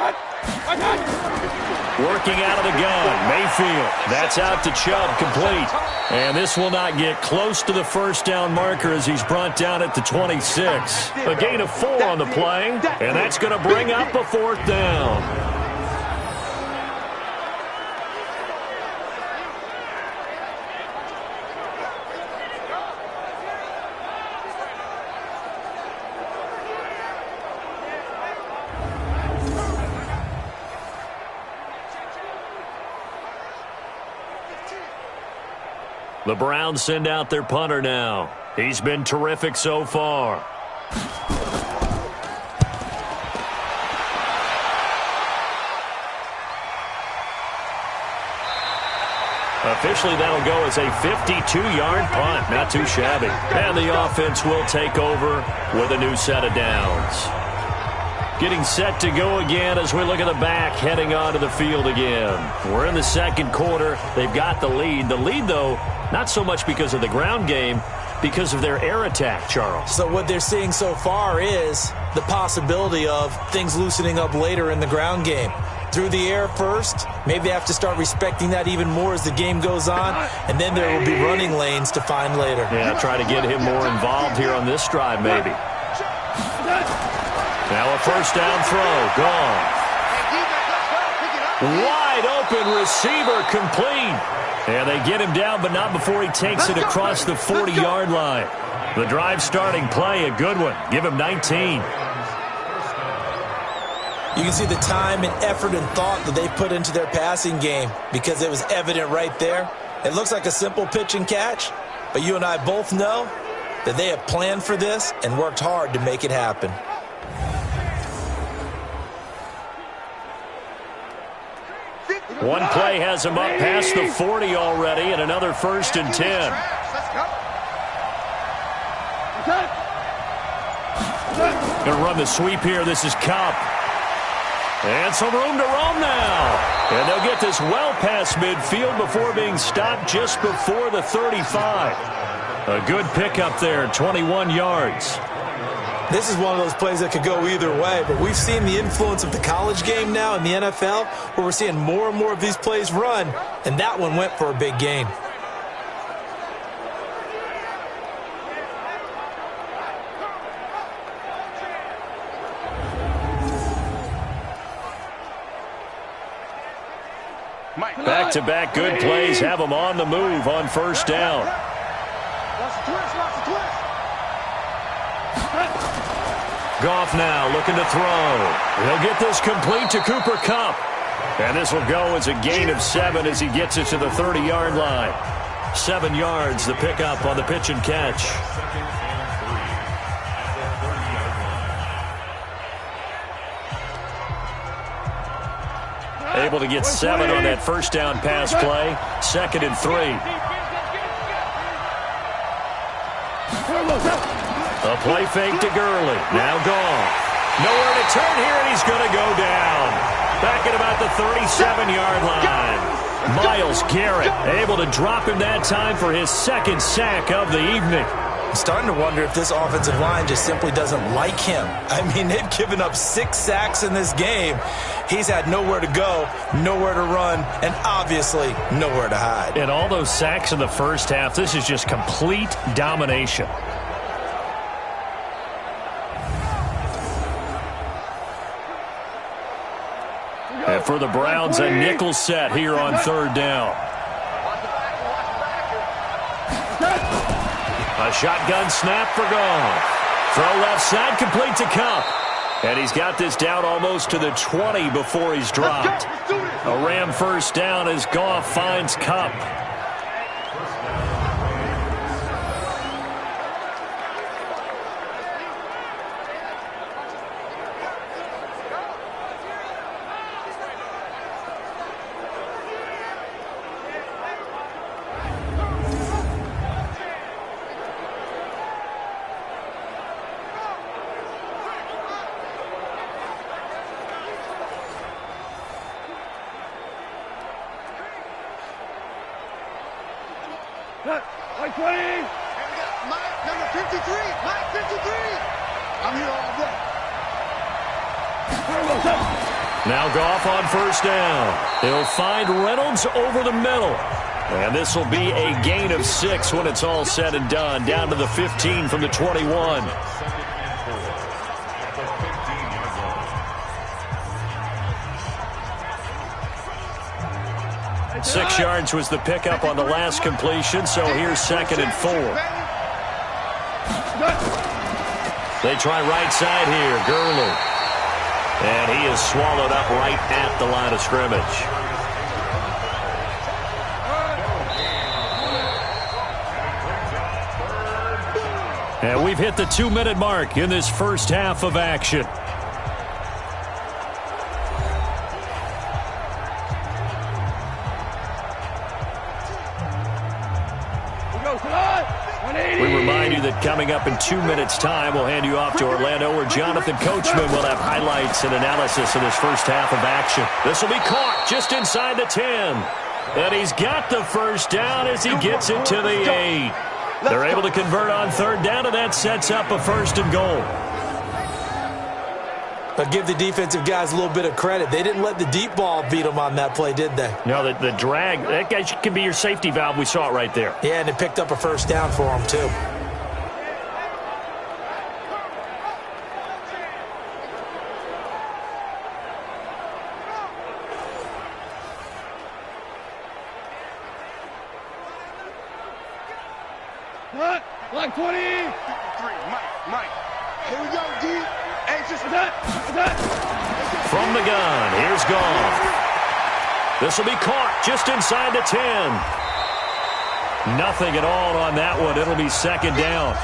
Working out of the gun, Mayfield. That's out to Chubb, complete. And this will not get close to the first down marker as he's brought down at the 26. A gain of 4 on the play, and that's going to bring up a 4th down. The Browns send out their punter now. He's been terrific so far. Officially, that'll go as a 52-yard punt. Not too shabby. And the offense will take over with a new set of downs. Getting set to go again as we look at the back heading onto the field again. We're in the second quarter. They've got the lead. The lead, though, not so much because of the ground game, because of their air attack, Charles. So what they're seeing so far is the possibility of things loosening up later in the ground game. Through the air first, maybe they have to start respecting that even more as the game goes on, and then there will be running lanes to find later. Yeah, try to get him more involved here on this drive, maybe. Now a first down throw, gone. Wide open receiver, complete. And they get him down, but not before he takes it across the 40-yard line. The drive starting play, a good one. Give him 19. You can see the time and effort and thought that they put into their passing game because it was evident right there. It looks like a simple pitch and catch, but you and I both know that they have planned for this and worked hard to make it happen. One play has him up past the 40 already, and another 1st and 10. Going to run the sweep here. This is Kupp. And some room to roam now. And they'll get this well past midfield before being stopped just before the 35. A good pickup there, 21 yards. This is one of those plays that could go either way, but we've seen the influence of the college game now in the NFL, where we're seeing more and more of these plays run, and that one went for a big gain. Back-to-back good plays have them on the move on first down. Goff now looking to throw. He'll get this complete to Cooper Kupp. And this will go as a gain of 7 as he gets it to the 30-yard line. 7 yards, the pickup on the pitch and catch. Able to get 7 on that first down pass play. 2nd and 3. A play fake to Gurley. Now Goff. Nowhere to turn here, and he's going to go down. Back at about the 37-yard line. Myles Garrett able to drop him that time for his 2nd sack of the evening. I'm starting to wonder if this offensive line just simply doesn't like him. I mean, they've given up 6 sacks in this game. He's had nowhere to go, nowhere to run, and obviously nowhere to hide. And all those sacks in the first half, this is just complete domination. And for the Browns, a nickel set here on 3rd down. A shotgun snap for Goff. Throw left side, complete to Kupp. And he's got this down almost to the 20 before he's dropped. A Ram first down as Goff finds Kupp. Like 20. Mike, number 53. Mike, 53. I'm here all day. Now Goff on first down. He'll find Reynolds over the middle. And this will be a gain of 6 when it's all said and done. Down to the 15 from the 21. 6 yards was the pickup on the last completion, so here's 2nd and 4. They try right side here, Gurley. And he is swallowed up right at the line of scrimmage. And we've hit the 2-minute mark in this first half of action. We remind you that coming up in 2 minutes' time, we'll hand you off to Orlando, where Jonathan Coachman will have highlights and analysis of this first half of action. This will be caught just inside the 10. And he's got the first down as he gets it to the 8. They're able to convert on 3rd down, and that sets up a 1st and goal. But give the defensive guys a little bit of credit. They didn't let the deep ball beat them on that play, did they? No, the drag, that guy can be your safety valve. We saw it right there. Yeah, and it picked up a 1st down for them, too. Like 20. Mike. Here we go, D. Anxious for that. From the gun, here's Goff. This will be caught just inside the 10. Nothing at all on that one. It'll be 2nd down.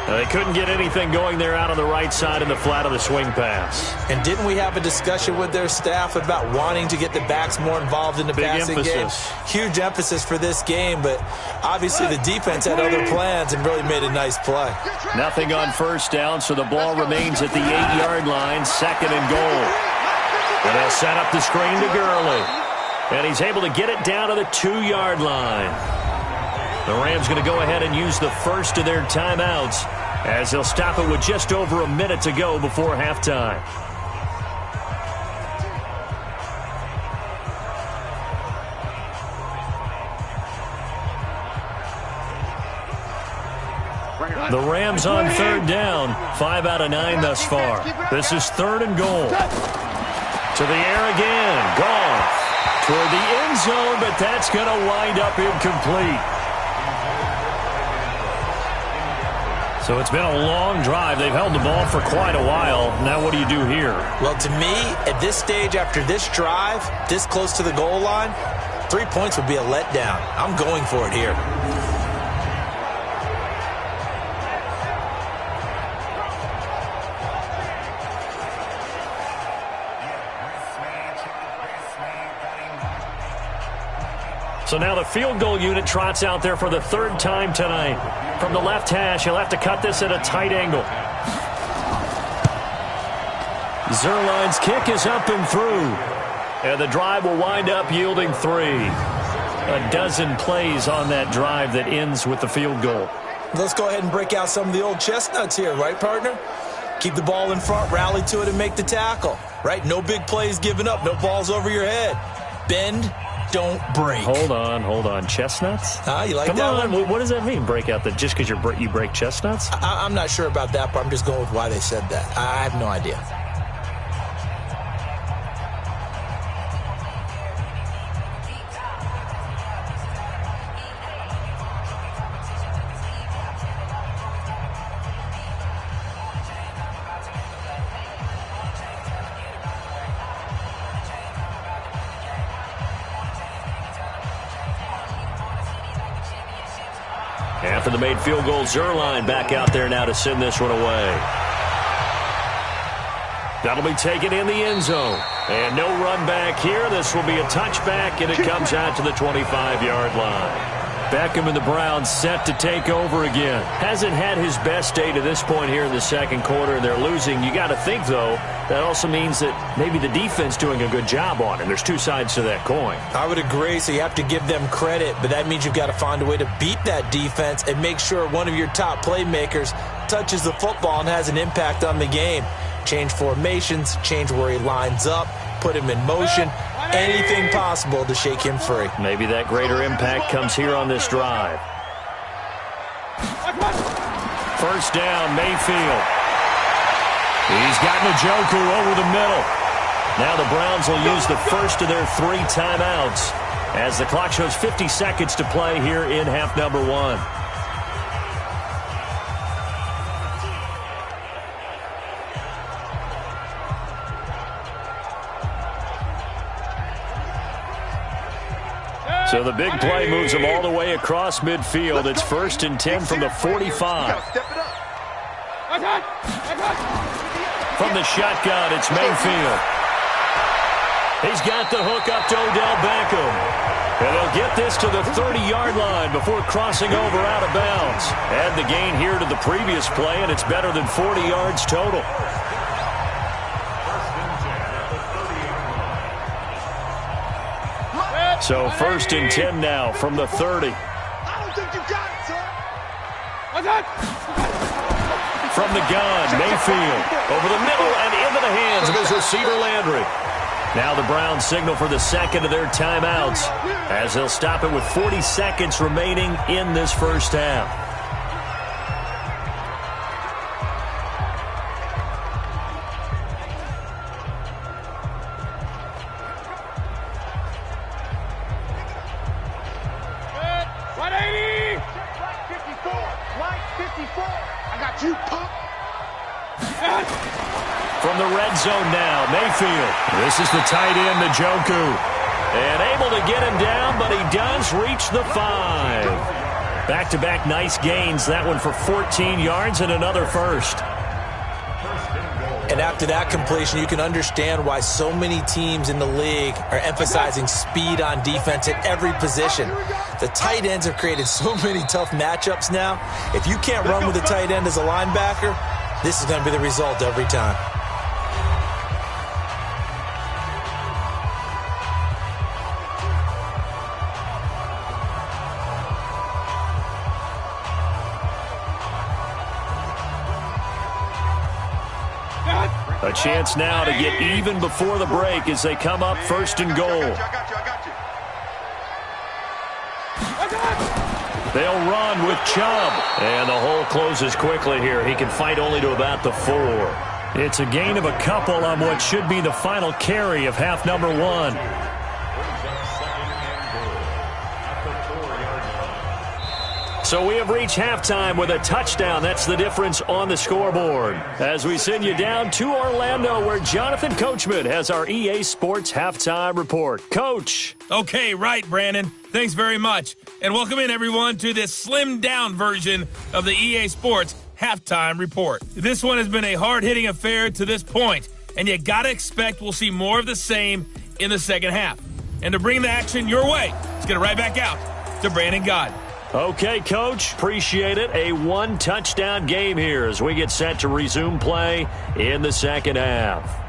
They couldn't get anything going there out on the right side in the flat of the swing pass. And didn't we have a discussion with their staff about wanting to get the backs more involved in the passing game? Huge emphasis for this game, but obviously the defense had other plans and really made a nice play. Nothing on first down, so the ball remains at the 8-yard line, 2nd and goal. And they'll set up the screen to Gurley. And he's able to get it down to the 2-yard line. The Rams going to go ahead and use the first of their timeouts as they'll stop it with just over a minute to go before halftime. The Rams on 3rd down, 5 out of 9 thus far. This is 3rd and goal. To the air again, Goff toward the end zone, but that's going to wind up incomplete. So it's been a long drive. They've held the ball for quite a while. Now what do you do here? Well, to me, at this stage, after this drive, this close to the goal line, 3 points would be a letdown. I'm going for it here. So now the field goal unit trots out there for the third time tonight. From the left hash, he'll have to cut this at a tight angle. Zuerlein's kick is up and through. And the drive will wind up yielding 3. A dozen plays on that drive that ends with the field goal. Let's go ahead and break out some of the old chestnuts here, right, partner? Keep the ball in front, rally to it, and make the tackle, right? No big plays given up, no balls over your head. Bend, don't break. Hold on. Chestnuts? You like Come that on. one? What does that mean, break out? Just because you break chestnuts? I'm not sure about that, but I'm just going with why they said that. I have no idea. After the made field goal, Zuerlein back out there now to send this one away. That'll be taken in the end zone. And no run back here. This will be a touchback, and it comes out to the 25-yard line. Beckham and the Browns set to take over again. Hasn't had his best day to this point here in the second quarter, and they're losing. You got to think, though, that also means that maybe the defense doing a good job on it. There's two sides to that coin. I would agree, so you have to give them credit, but that means you've got to find a way to beat that defense and make sure one of your top playmakers touches the football and has an impact on the game. Change formations, change where he lines up, put him in motion, anything possible to shake him free. Maybe that greater impact comes here on this drive. First down, Mayfield. He's got Njoku over the middle. Now the Browns will use the first of their 3 timeouts as the clock shows 50 seconds to play here in half number 1. So the big play moves them all the way across midfield. It's 1st and 10 from the 45. From the shotgun, it's Mayfield. He's got the hook up to Odell Beckham. And they'll get this to the 30-yard line before crossing over out of bounds. Add the gain here to the previous play, and it's better than 40 yards total. So 1st and 10 now from the 30. I don't think you got it, sir. From the gun, Mayfield over the middle and into the hands of his receiver Landry. Now the Browns signal for the second of their timeouts as they'll stop it with 40 seconds remaining in this first half. From the red zone now, Mayfield. This is the tight end, Njoku. And able to get him down, but he does reach the 5. Back-to-back nice gains. That one for 14 yards and another first. And after that completion, you can understand why so many teams in the league are emphasizing speed on defense at every position. The tight ends have created so many tough matchups now. If you can't run with a tight end as a linebacker, this is going to be the result every time. A chance now to get even before the break as they come up 1st and goal. They'll run with Chubb. And the hole closes quickly here. He can fight only to about the 4. It's a gain of a couple on what should be the final carry of half number 1. So we have reached halftime with a touchdown. That's the difference on the scoreboard. As we send you down to Orlando, where Jonathan Coachman has our EA Sports Halftime Report. Coach. Okay, right, Brandon. Thanks very much. And welcome in, everyone, to this slimmed-down version of the EA Sports Halftime Report. This one has been a hard-hitting affair to this point, and you got to expect we'll see more of the same in the second half. And to bring the action your way, let's get it right back out to Brandon Gaudin. Okay, Coach. Appreciate it. A one-touchdown game here as we get set to resume play in the second half.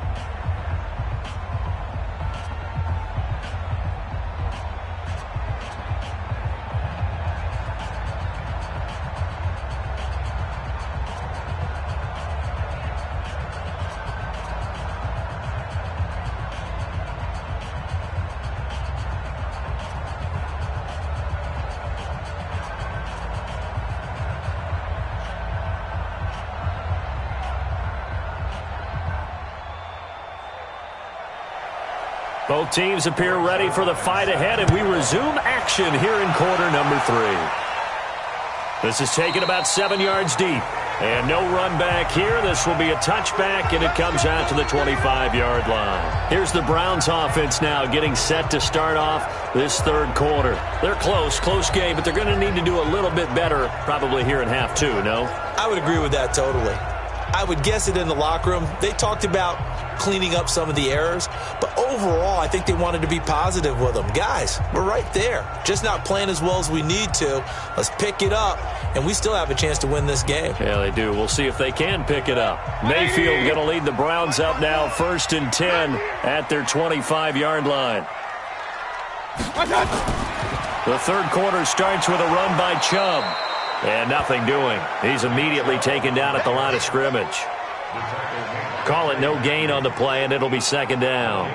Both teams appear ready for the fight ahead, and we resume action here in quarter number 3. This is taken about 7 yards deep, and no run back here. This will be a touchback, and it comes out to the 25-yard line. Here's the Browns offense now getting set to start off this third quarter. They're close game, but they're going to need to do a little bit better probably here in half two, no? I would agree with that totally. I would guess it in the locker room. They talked about cleaning up some of the errors, but overall, I think they wanted to be positive with them. Guys, we're right there. Just not playing as well as we need to. Let's pick it up, and we still have a chance to win this game. Yeah, they do. We'll see if they can pick it up. Mayfield going to lead the Browns up now, 1st and 10 at their 25-yard line. The third quarter starts with a run by Chubb. And nothing doing. He's immediately taken down at the line of scrimmage. Call it no gain on the play, and it'll be second down.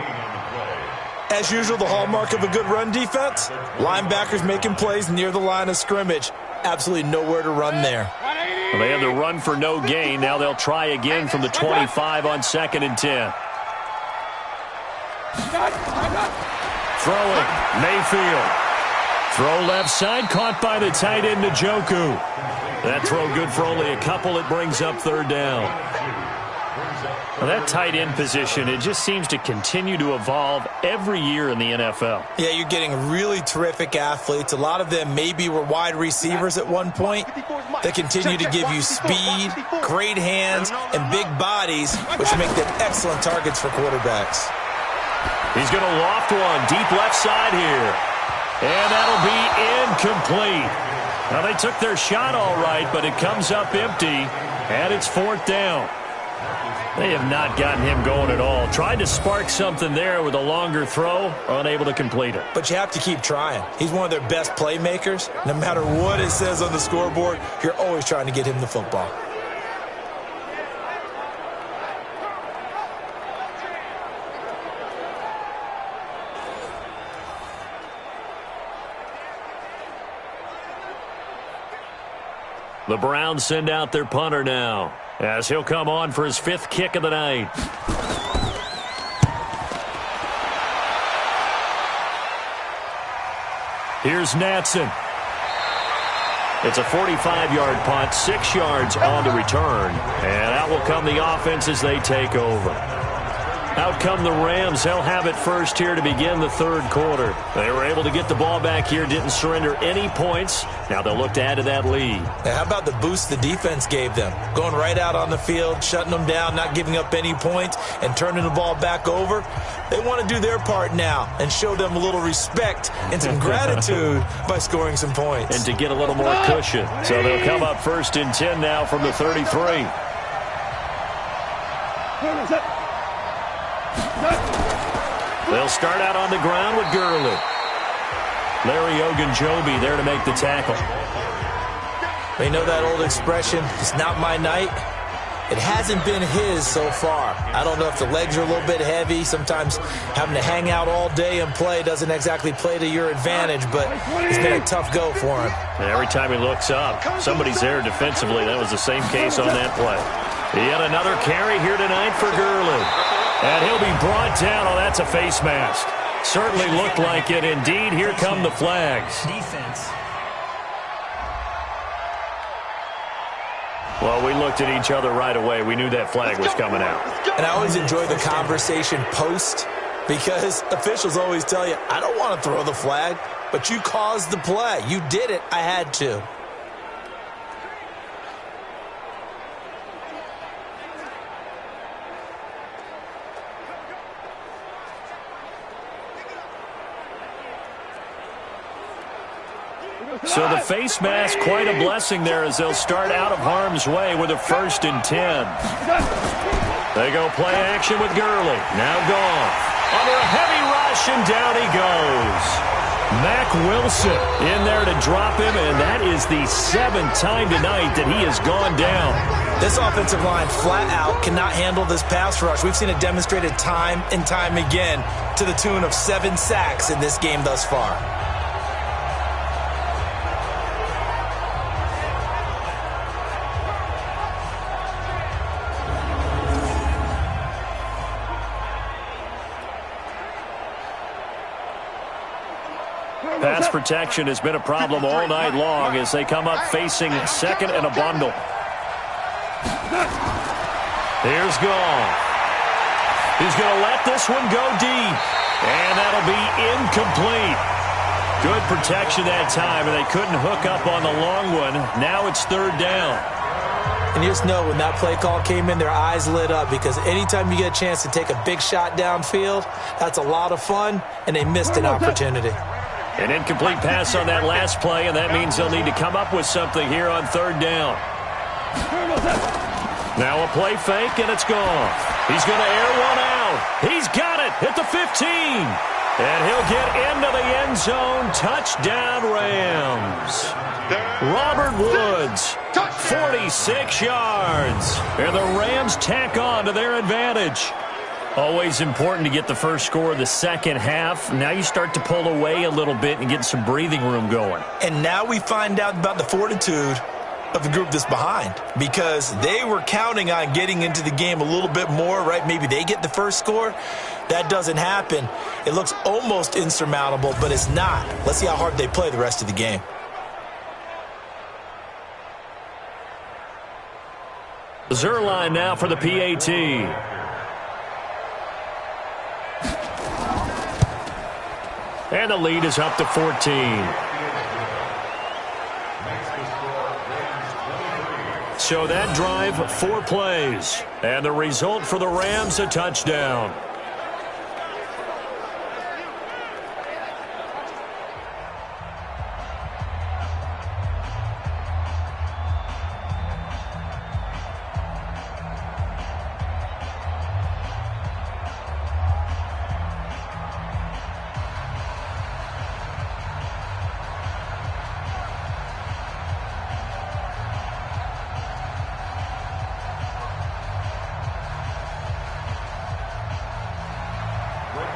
As usual, the hallmark of a good run defense, linebackers making plays near the line of scrimmage. Absolutely nowhere to run there. Well, they had the run for no gain. Now they'll try again from the 25 on 2nd and 10. Throwing, Mayfield. Throw left side, caught by the tight end, Njoku. That throw good for only a couple. It brings up third down. Well, that tight end position, it just seems to continue to evolve every year in the NFL. Yeah, you're getting really terrific athletes. A lot of them maybe were wide receivers at one point. They continue to give you speed, great hands, and big bodies, which make them excellent targets for quarterbacks. He's going to loft one deep left side here. And that'll be incomplete. Now, they took their shot all right, but it comes up empty, and it's 4th down. They have not gotten him going at all. Tried to spark something there with a longer throw, unable to complete it. But you have to keep trying. He's one of their best playmakers. No matter what it says on the scoreboard, you're always trying to get him the football. The Browns send out their punter now, as he'll come on for his 5th kick of the night. Here's Natson. It's a 45-yard punt, 6 yards on the return, and out will come the offense as they take over. Out come the Rams. They'll have it first here to begin the third quarter. They were able to get the ball back here, didn't surrender any points. Now they'll look to add to that lead. Now, how about the boost the defense gave them? Going right out on the field, shutting them down, not giving up any points, and turning the ball back over. They want to do their part now and show them a little respect and some gratitude by scoring some points. And to get a little more cushion. So they'll come up 1st and 10 now from the 33. They'll start out on the ground with Gurley. Larry Ogunjobi there to make the tackle. They know that old expression, it's not my night. It hasn't been his so far. I don't know if the legs are a little bit heavy. Sometimes having to hang out all day and play doesn't exactly play to your advantage, but it's been a tough go for him. And every time he looks up, somebody's there defensively. That was the same case on that play. Yet another carry here tonight for Gurley. And he'll be brought down. Oh, that's a face mask. Certainly looked like it. Indeed, here come the flags. Defense. Well, we looked at each other right away. We knew that flag was coming out. And I always enjoy the conversation post because officials always tell you, I don't want to throw the flag, but you caused the play. You did it. I had to. So the face mask, quite a blessing there as they'll start out of harm's way with a 1st and 10. They go play action with Gurley. Now gone. Under a heavy rush, and down he goes. Mack Wilson in there to drop him, and that is the 7th time tonight that he has gone down. This offensive line flat out cannot handle this pass rush. We've seen it demonstrated time and time again to the tune of 7 sacks in this game thus far. Pass protection has been a problem all night long as they come up facing 2nd and a bundle. Here's Goff. He's going to let this one go deep. And that'll be incomplete. Good protection that time, and they couldn't hook up on the long one. Now it's 3rd down. And you just know when that play call came in, their eyes lit up because anytime you get a chance to take a big shot downfield, that's a lot of fun, and they missed an opportunity. An incomplete pass on that last play, and that means they'll need to come up with something here on 3rd down. Now a play fake, and it's gone. He's going to air one out. He's got it at the 15. And he'll get into the end zone. Touchdown, Rams. Robert Woods, 46 yards. And the Rams tack on to their advantage. Always important to get the first score of the second half. Now you start to pull away a little bit and get some breathing room going. And now we find out about the fortitude of the group that's behind because they were counting on getting into the game a little bit more, right? Maybe they get the first score. That doesn't happen. It looks almost insurmountable, but it's not. Let's see how hard they play the rest of the game. Zerline now for the PAT. And the lead is up to 14. So that drive, 4 plays. And the result for the Rams, a touchdown.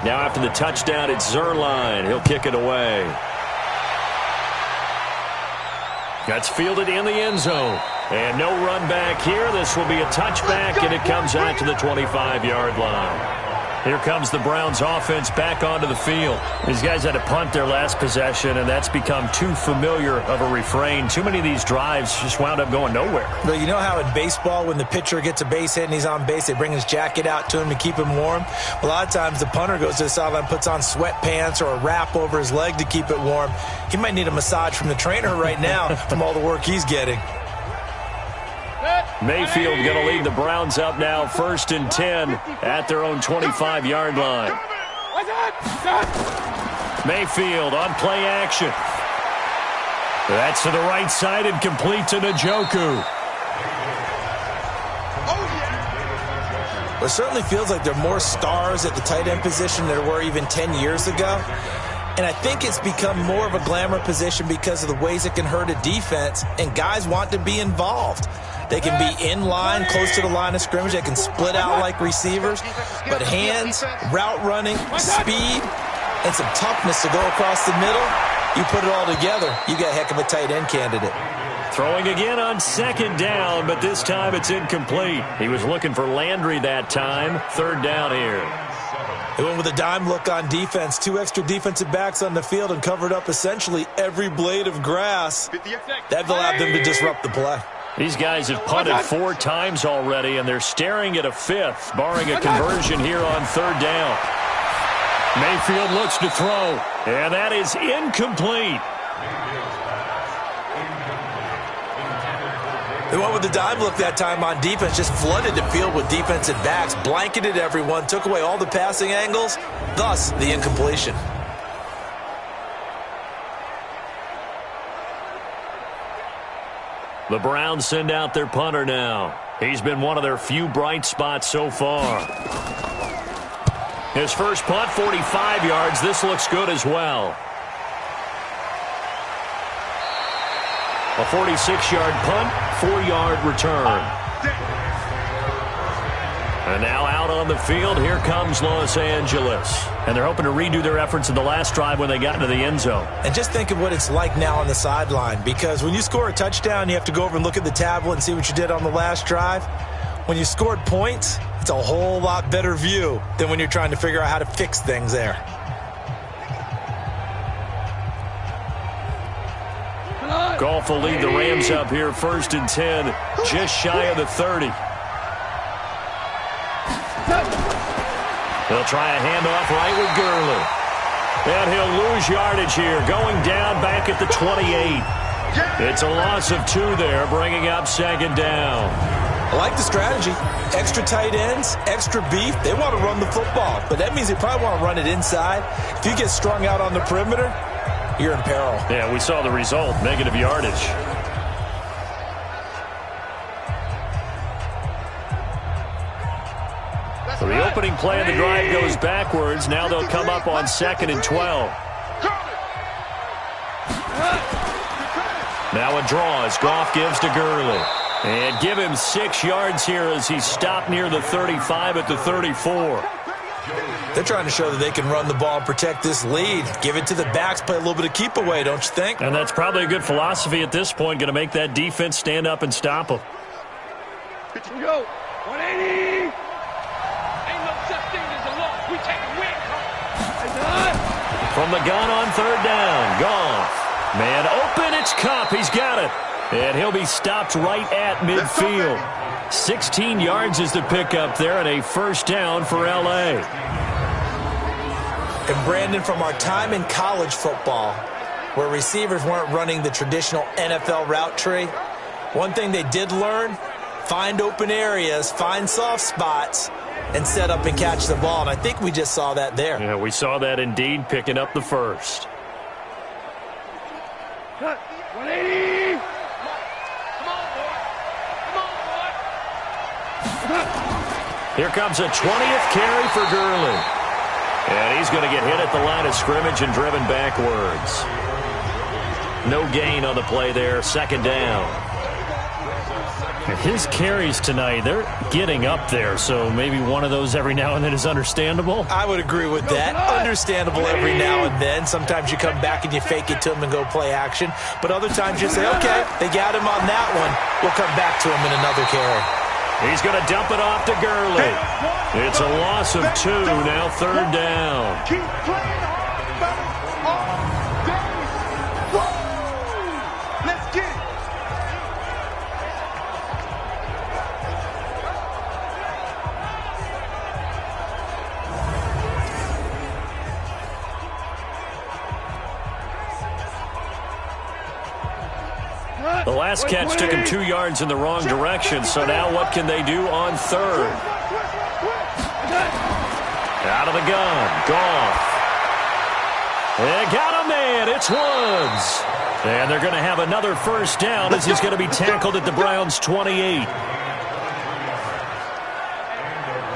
Now after the touchdown, it's Zerline. He'll kick it away. That's fielded in the end zone. And no run back here. This will be a touchback, and it comes out to the 25-yard line. Here comes the Browns offense back onto the field. These guys had to punt their last possession, and that's become too familiar of a refrain. Too many of these drives just wound up going nowhere. Well, you know how in baseball when the pitcher gets a base hit and he's on base, they bring his jacket out to him to keep him warm? A lot of times the punter goes to the sideline, puts on sweatpants or a wrap over his leg to keep it warm. He might need a massage from the trainer right now from all the work he's getting. Mayfield going to lead the Browns up now, 1st and 10 at their own 25-yard line. Mayfield on play action. That's to the right side and complete to Njoku. It certainly feels like there are more stars at the tight end position than there were even 10 years ago. And I think it's become more of a glamour position because of the ways it can hurt a defense, and guys want to be involved. They can be in line, close to the line of scrimmage. They can split out like receivers. But hands, route running, speed, and some toughness to go across the middle, you put it all together, you got a heck of a tight end candidate. Throwing again on 2nd down, but this time it's incomplete. He was looking for Landry that time. 3rd down here. They went with a dime look on defense. 2 extra defensive backs on the field and covered up essentially every blade of grass. That allowed them to disrupt the play. These guys have punted 4 times already, and they're staring at a 5th, barring a conversion here on 3rd down. Mayfield looks to throw, and that is incomplete. They went with the dime look that time on defense, just flooded the field with defensive backs, blanketed everyone, took away all the passing angles, thus the incompletion. The Browns send out their punter now. He's been one of their few bright spots so far. His first punt, 45 yards. This looks good as well. A 46-yard punt, 4-yard return. And now out on the field, here comes Los Angeles. And they're hoping to redo their efforts in the last drive when they got into the end zone. And just think of what it's like now on the sideline, because when you score a touchdown, you have to go over and look at the tablet and see what you did on the last drive. When you scored points, it's a whole lot better view than when you're trying to figure out how to fix things there. Goff will lead the Rams up here 1st and 10, just shy of the 30. They'll try a handoff right with Gurley. And he'll lose yardage here, going down back at the 28. It's a loss of 2 there, bringing up 2nd down. I like the strategy. Extra tight ends, extra beef. They want to run the football, but that means they probably want to run it inside. If you get strung out on the perimeter, you're in peril. Yeah, we saw the result, negative yardage. So the opening play of the drive goes backwards. Now they'll come up on 2nd and 12. Now a draw as Goff gives to Gurley. And give him 6 yards here as he stopped near the 35 at the 34. They're trying to show that they can run the ball and protect this lead. Give it to the backs, play a little bit of keep away, don't you think? And that's probably a good philosophy at this point, going to make that defense stand up and stop them. Here we go. 180. Ain't no such thing as a loss. We take a win. From the gun on 3rd down, Goff. Man open, it's Kupp. He's got it. And he'll be stopped right at midfield. 16 yards is the pickup there, and a 1st down for L.A. And Brandon, from our time in college football, where receivers weren't running the traditional NFL route tree, one thing they did learn, find open areas, find soft spots, and set up and catch the ball. And I think we just saw that there. Yeah, we saw that indeed, picking up the 1st. Cut. 180. Here comes a 20th carry for Gurley. And he's going to get hit at the line of scrimmage and driven backwards. No gain on the play there, 2nd down. His carries tonight, they're getting up there, so maybe one of those every now and then is understandable. I would agree with that. Understandable every now and then. Sometimes you come back and you fake it to him and go play action. But other times you say, okay, they got him on that one. We'll come back to him in another carry. He's going to dump it off to Gurley. It's a loss of 2, now 3rd down. Keep playing all day. Let's get it. The last catch took him 2 yards in the wrong direction, so now what can they do on 3rd? Out of the gun, Goff. They got a man, it's Woods. And they're going to have another 1st down as he's going to be tackled at the Browns' 28.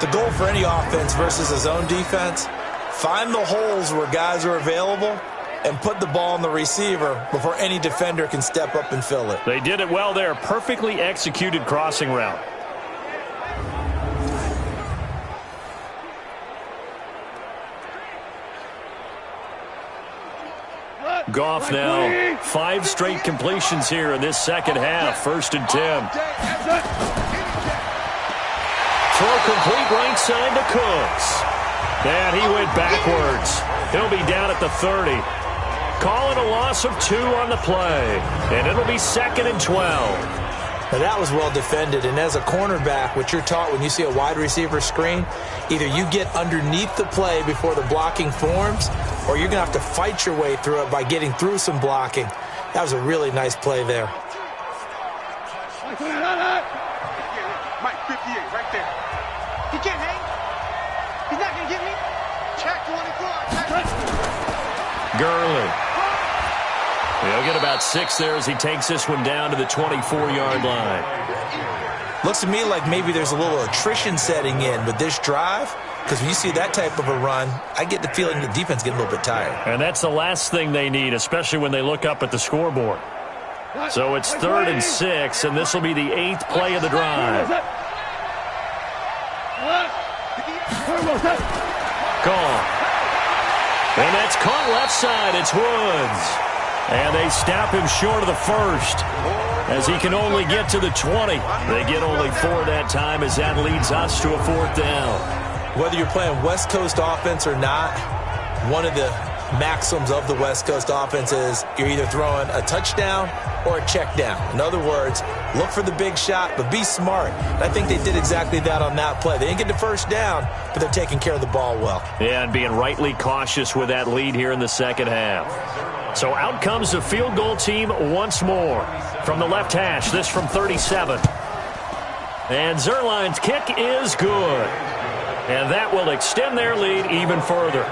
The goal for any offense versus his own defense, find the holes where guys are available and put the ball on the receiver before any defender can step up and fill it. They did it well there. Perfectly executed crossing route. Goff now 5 straight completions here in this 2nd half. 1st and 10. Throw complete right side to Cooks. And he went backwards. He'll be down at the 30. Calling a loss of 2 on the play. And it'll be 2nd and 12. Now, that was well defended, and as a cornerback, what you're taught when you see a wide receiver screen, either you get underneath the play before the blocking forms, or you're going to have to fight your way through it by getting through some blocking. That was a really nice play there. Mike, 58, right there. He can't hang. He's not going to get me. Check 24. Gurley. He'll get about 6 there as he takes this one down to the 24-yard line. Looks to me like maybe there's a little attrition setting in with this drive, because when you see that type of a run, I get the feeling the defense getting a little bit tired. And that's the last thing they need, especially when they look up at the scoreboard. So it's 3rd and 6, and this will be the 8th play of the drive. Call. And that's caught left side. It's Woods. And they stop him short of the first as he can only get to the 20. They get only 4 that time as that leads us to a 4th down. Whether you're playing West Coast offense or not, one of the maxims of the West Coast offense is you're either throwing a touchdown or a check down. In other words, look for the big shot, but be smart. And I think they did exactly that on that play. They didn't get the first down, but they're taking care of the ball well. Yeah, and being rightly cautious with that lead here in the second half. So out comes the field goal team once more. From the left hash, this from 37. And Zuerlein's kick is good. And that will extend their lead even further.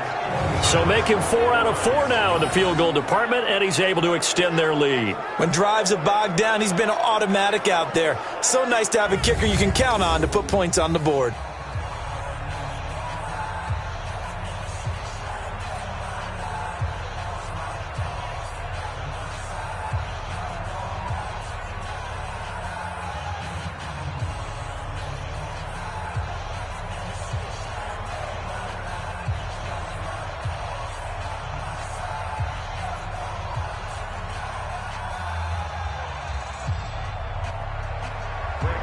So make him 4 out of 4 now in the field goal department, and he's able to extend their lead. When drives have bogged down, he's been automatic out there. So nice to have a kicker you can count on to put points on the board.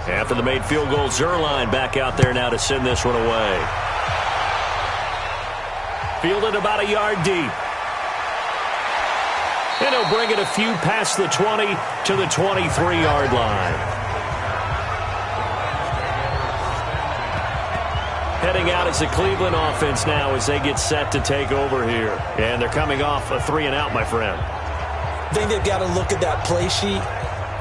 After the made field goal, Zuerlein back out there now to send this one away. Fielded about a yard deep. And he'll bring it a few past the 20 to the 23-yard line. Heading out is the Cleveland offense now as they get set to take over here. And they're coming off a 3-and-out, my friend. I think they've got to look at that play sheet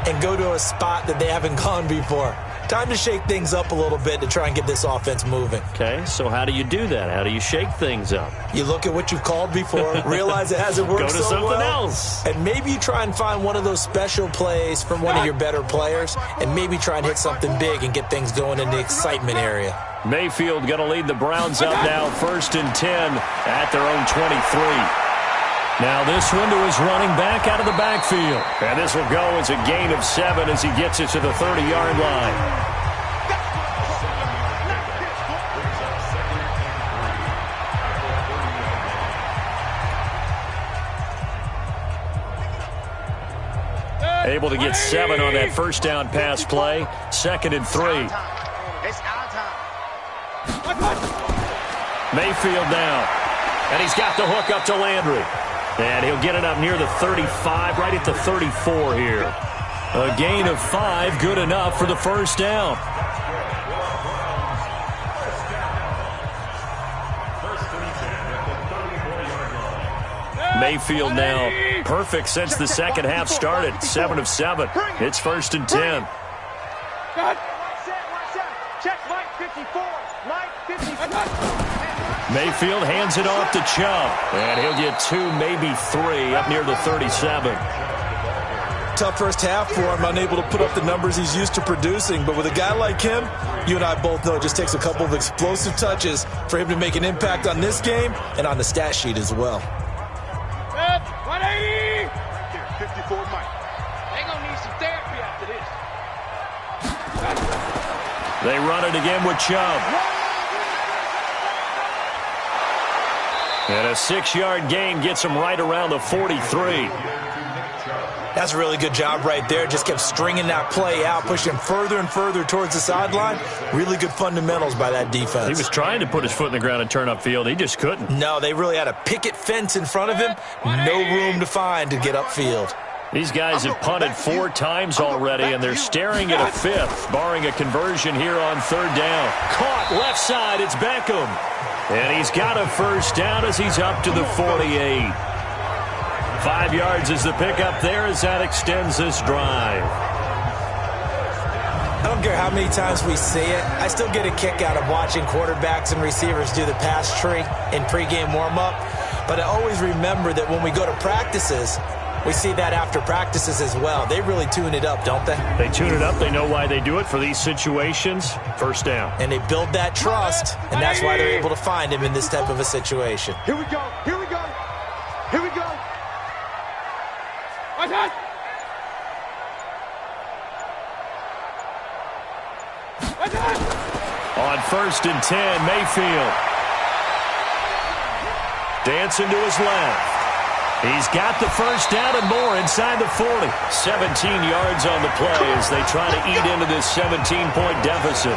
and go to a spot that they haven't gone before. Time to shake things up a little bit to try and get this offense moving. Okay, so how do you do that? How do you shake things up? You look at what you've called before, realize it hasn't worked so well. Go to something else. And maybe you try and find one of those special plays from one of your better players, and maybe try and hit something big and get things going in the excitement area. Mayfield going to lead the Browns up now, 1st and 10 at their own 23. Now this one to his running back out of the backfield. And this will go as a gain of 7 as he gets it to the 30-yard line. Able to get 7 on that first down pass play. 2nd and 3. Mayfield now. And he's got the hook up to Landry. And he'll get it up near the 35, right at the 34 here. A gain of 5, good enough for the first down. Mayfield now perfect since the second half started. 7 of 7. It's 1st and 10. Check Mike 54. Mike 54. Mayfield hands it off to Chubb. And he'll get 2, maybe 3, up near the 37. Tough first half for him, unable to put up the numbers he's used to producing. But with a guy like him, you and I both know it just takes a couple of explosive touches for him to make an impact on this game and on the stat sheet as well. 180! 54 Mike. They gonna need some therapy after this. They run it again with Chubb. And a 6-yard gain gets him right around the 43. That's a really good job right there. Just kept stringing that play out, pushing him further and further towards the sideline. Really good fundamentals by that defense. He was trying to put his foot in the ground and turn upfield. He just couldn't. No, they really had a picket fence in front of him. No room to find to get upfield. These guys have punted 4 times already, and they're staring at a 5th, barring a conversion here on 3rd down. Caught left side, it's Beckham. And he's got a first down as he's up to the 48. 5 yards is the pickup there as that extends this drive. I don't care how many times we see it. I still get a kick out of watching quarterbacks and receivers do the pass tree in pregame warm-up. But I always remember that when we go to practices, we see that after practices as well. They really tune it up, don't they? They tune it up. They know why they do it for these situations. First down. And they build that trust, and that's why they're able to find him in this type of a situation. Here we go. Here we go. Here we go. Attack! On 1st and 10, Mayfield. Dancing to his left. He's got the first down and more inside the 40. 17 yards on the play as they try to eat into this 17-point deficit.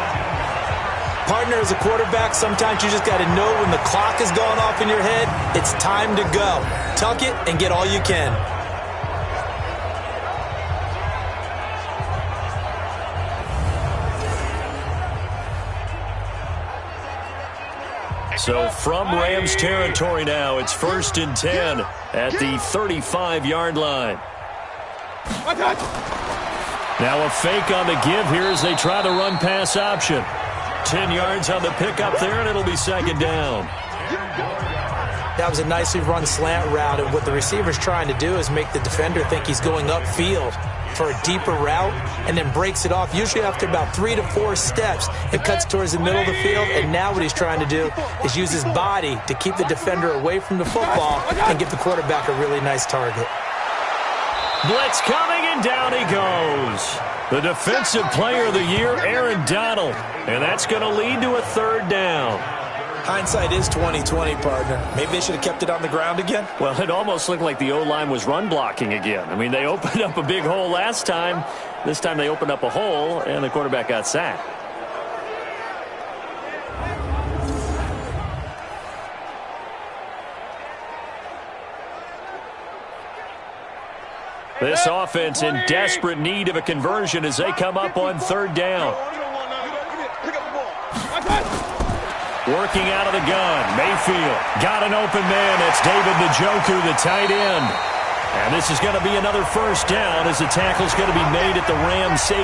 Partner, as a quarterback, sometimes you just got to know when the clock is going off in your head, it's time to go. Tuck it and get all you can. So from Rams territory now, it's 1st and 10 at the 35-yard line. Now a fake on the give here as they try to run pass option. 10 yards on the pickup there, and it'll be 2nd down. That was a nicely run slant route, and what the receiver's trying to do is make the defender think he's going upfield for a deeper route and then breaks it off. Usually after about 3 to 4 steps, it cuts towards the middle of the field, and now what he's trying to do is use his body to keep the defender away from the football and give the quarterback a really nice target. Blitz coming, and down he goes. The defensive player of the year, Aaron Donald, and that's going to lead to a 3rd down. Hindsight is 20/20, partner. Maybe they should have kept it on the ground again. Well, it almost looked like the O-line was run blocking again. I mean, they opened up a big hole last time. This time they opened up a hole, and the quarterback got sacked. This offense in desperate need of a conversion as they come up on 3rd down. Working out of the gun, Mayfield got an open man. That's David Njoku, the tight end. And this is going to be another first down as the tackle's going to be made at the Rams 18.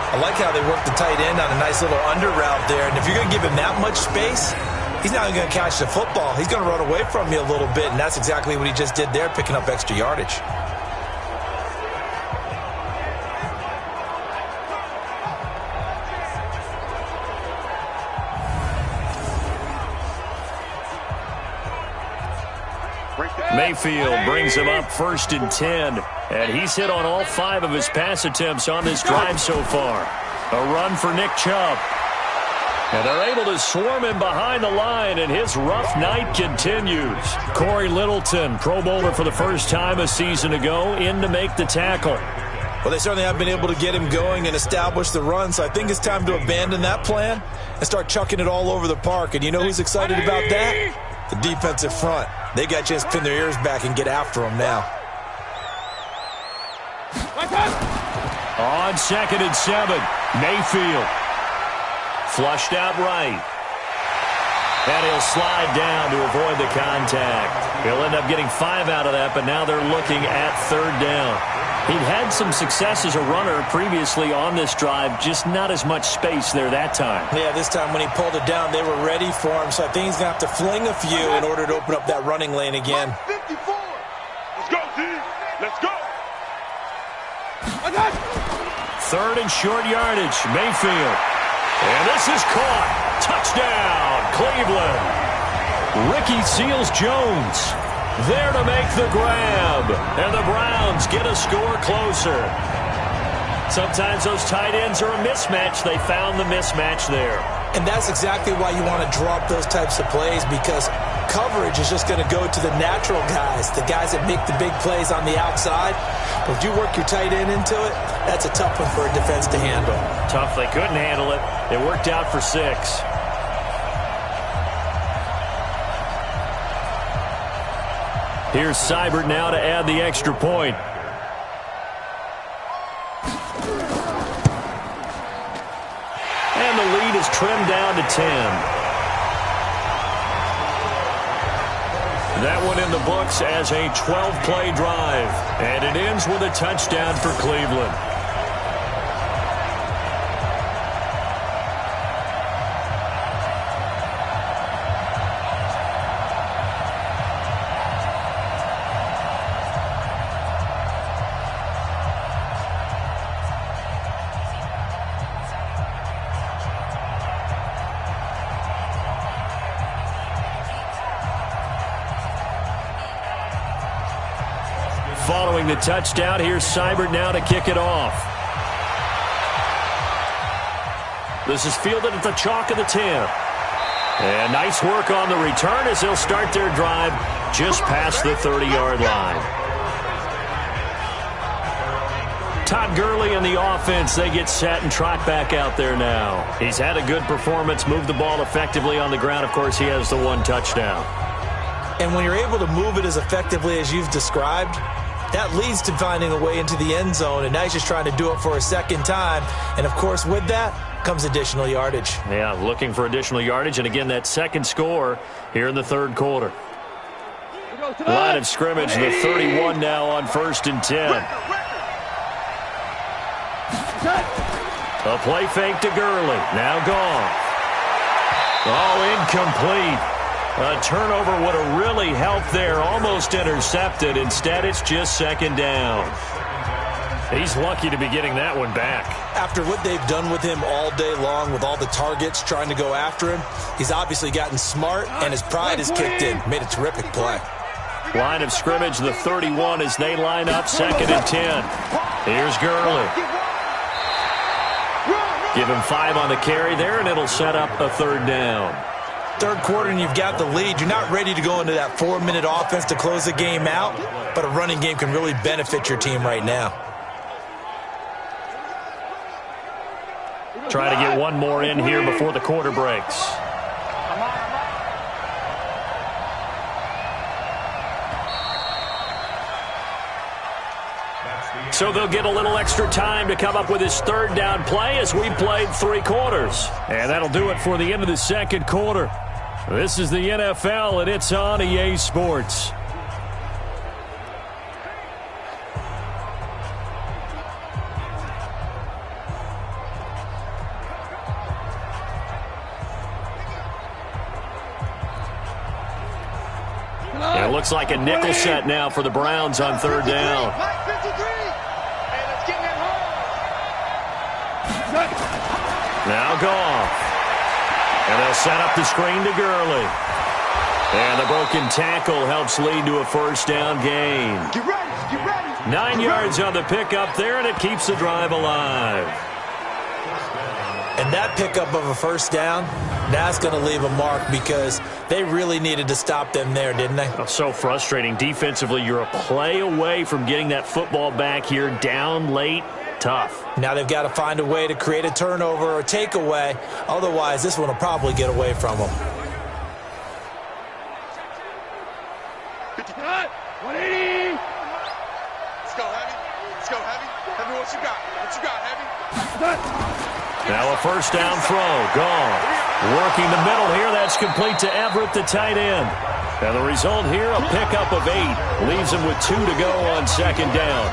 I like how they work the tight end on a nice little under route there. And if you're going to give him that much space, he's not going to catch the football. He's going to run away from you a little bit, and that's exactly what he just did there, picking up extra yardage. Mayfield brings him up 1st and 10, and he's hit on all 5 of his pass attempts on this drive so far. A run for Nick Chubb. And they're able to swarm him behind the line, and his rough night continues. Corey Littleton, Pro Bowler for the first time a season ago, in to make the tackle. Well, they certainly have been able to get him going and establish the run, so I think it's time to abandon that plan and start chucking it all over the park. And you know who's excited about that? The defensive front. They got a chance to pin their ears back and get after him now. On 2nd and 7, Mayfield. Flushed out right. And he'll slide down to avoid the contact. He'll end up getting 5 out of that, but now they're looking at 3rd down. He'd had some success as a runner previously on this drive, just not as much space there that time. Yeah, this time when he pulled it down, they were ready for him, so I think he's going to have to fling a few in order to open up that running lane again. 54. Let's go, team. Let's go. 3rd and short yardage, Mayfield. And this is caught. Touchdown, Cleveland. Ricky Seals-Jones there to make the grab. And the Browns get a score closer. Sometimes those tight ends are a mismatch. They found the mismatch there. And that's exactly why you want to drop those types of plays, because coverage is just going to go to the natural guys, the guys that make the big plays on the outside. But if you work your tight end into it, that's a tough one for a defense to handle. Tough. They couldn't handle it. It worked out for 6. Here's Seibert now to add the extra point. And the lead is trimmed down to 10. That one in the books as a 12-play drive. And it ends with a touchdown for Cleveland. Following the touchdown, here's Seibert now to kick it off. This is fielded at the chalk of the 10. And nice work on the return as they'll start their drive just past the 30-yard line. Todd Gurley and the offense, they get set and trot back out there now. He's had a good performance, moved the ball effectively on the ground. Of course, he has the one touchdown. And when you're able to move it as effectively as you've described, that leads to finding a way into the end zone, and now he's just trying to do it for a second time. And, of course, with that comes additional yardage. Yeah, looking for additional yardage, and again, that second score here in the third quarter. Line of scrimmage, the 31 now on 1st and 10. A play fake to Gurley, now gone. Oh, incomplete. A turnover would have really helped there, almost intercepted. Instead, it's just second down. He's lucky to be getting that one back. After what they've done with him all day long, with all the targets trying to go after him, he's obviously gotten smart, and his pride has kicked in. Made a terrific play. Line of scrimmage, the 31 as they line up 2nd and 10. Here's Gurley. Give him 5 on the carry there, and it'll set up a 3rd down. Third quarter and you've got the lead. You're not ready to go into that 4-minute offense to close the game out, but a running game can really benefit your team right now. Try to get one more in here before the quarter breaks. So they'll get a little extra time to come up with his 3rd down play as we played 3 quarters. And that'll do it for the end of the second quarter. This is the NFL, and it's on EA Sports. It looks like a nickel set now for the Browns on 3rd down. Now Goff. And they'll set up the screen to Gurley. And the broken tackle helps lead to a 1st down gain. Get ready. 9 yards on the pickup there, and it keeps the drive alive. And that pickup of a 1st down, that's going to leave a mark because they really needed to stop them there, didn't they? Oh, so frustrating. Defensively, you're a play away from getting that football back here down late. Tough. Now they've got to find a way to create a turnover or takeaway. Otherwise, this one will probably get away from them. 180. Let's go, Heavy. Let's go, Heavy. Heavy, what you got? What you got, Heavy? Now a 1st down throw. Gone. Working the middle here. That's complete to Everett, the tight end. And the result here, a pickup of 8. Leaves him with 2 to go on 2nd down.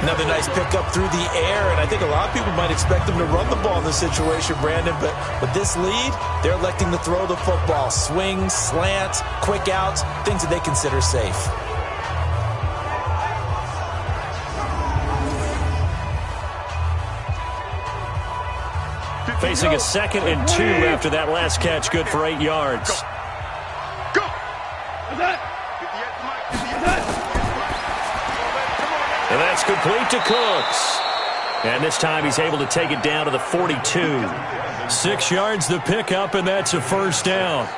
Another nice pickup through the air, and I think a lot of people might expect them to run the ball in this situation, Brandon, but with this lead, they're electing to throw the football. Swings, slants, quick outs, things that they consider safe. Facing a 2nd and 2 after that last catch, good for 8 yards. Go! And that's complete to Cooks. And this time he's able to take it down to the 42. 6 yards the pickup, and that's a 1st down.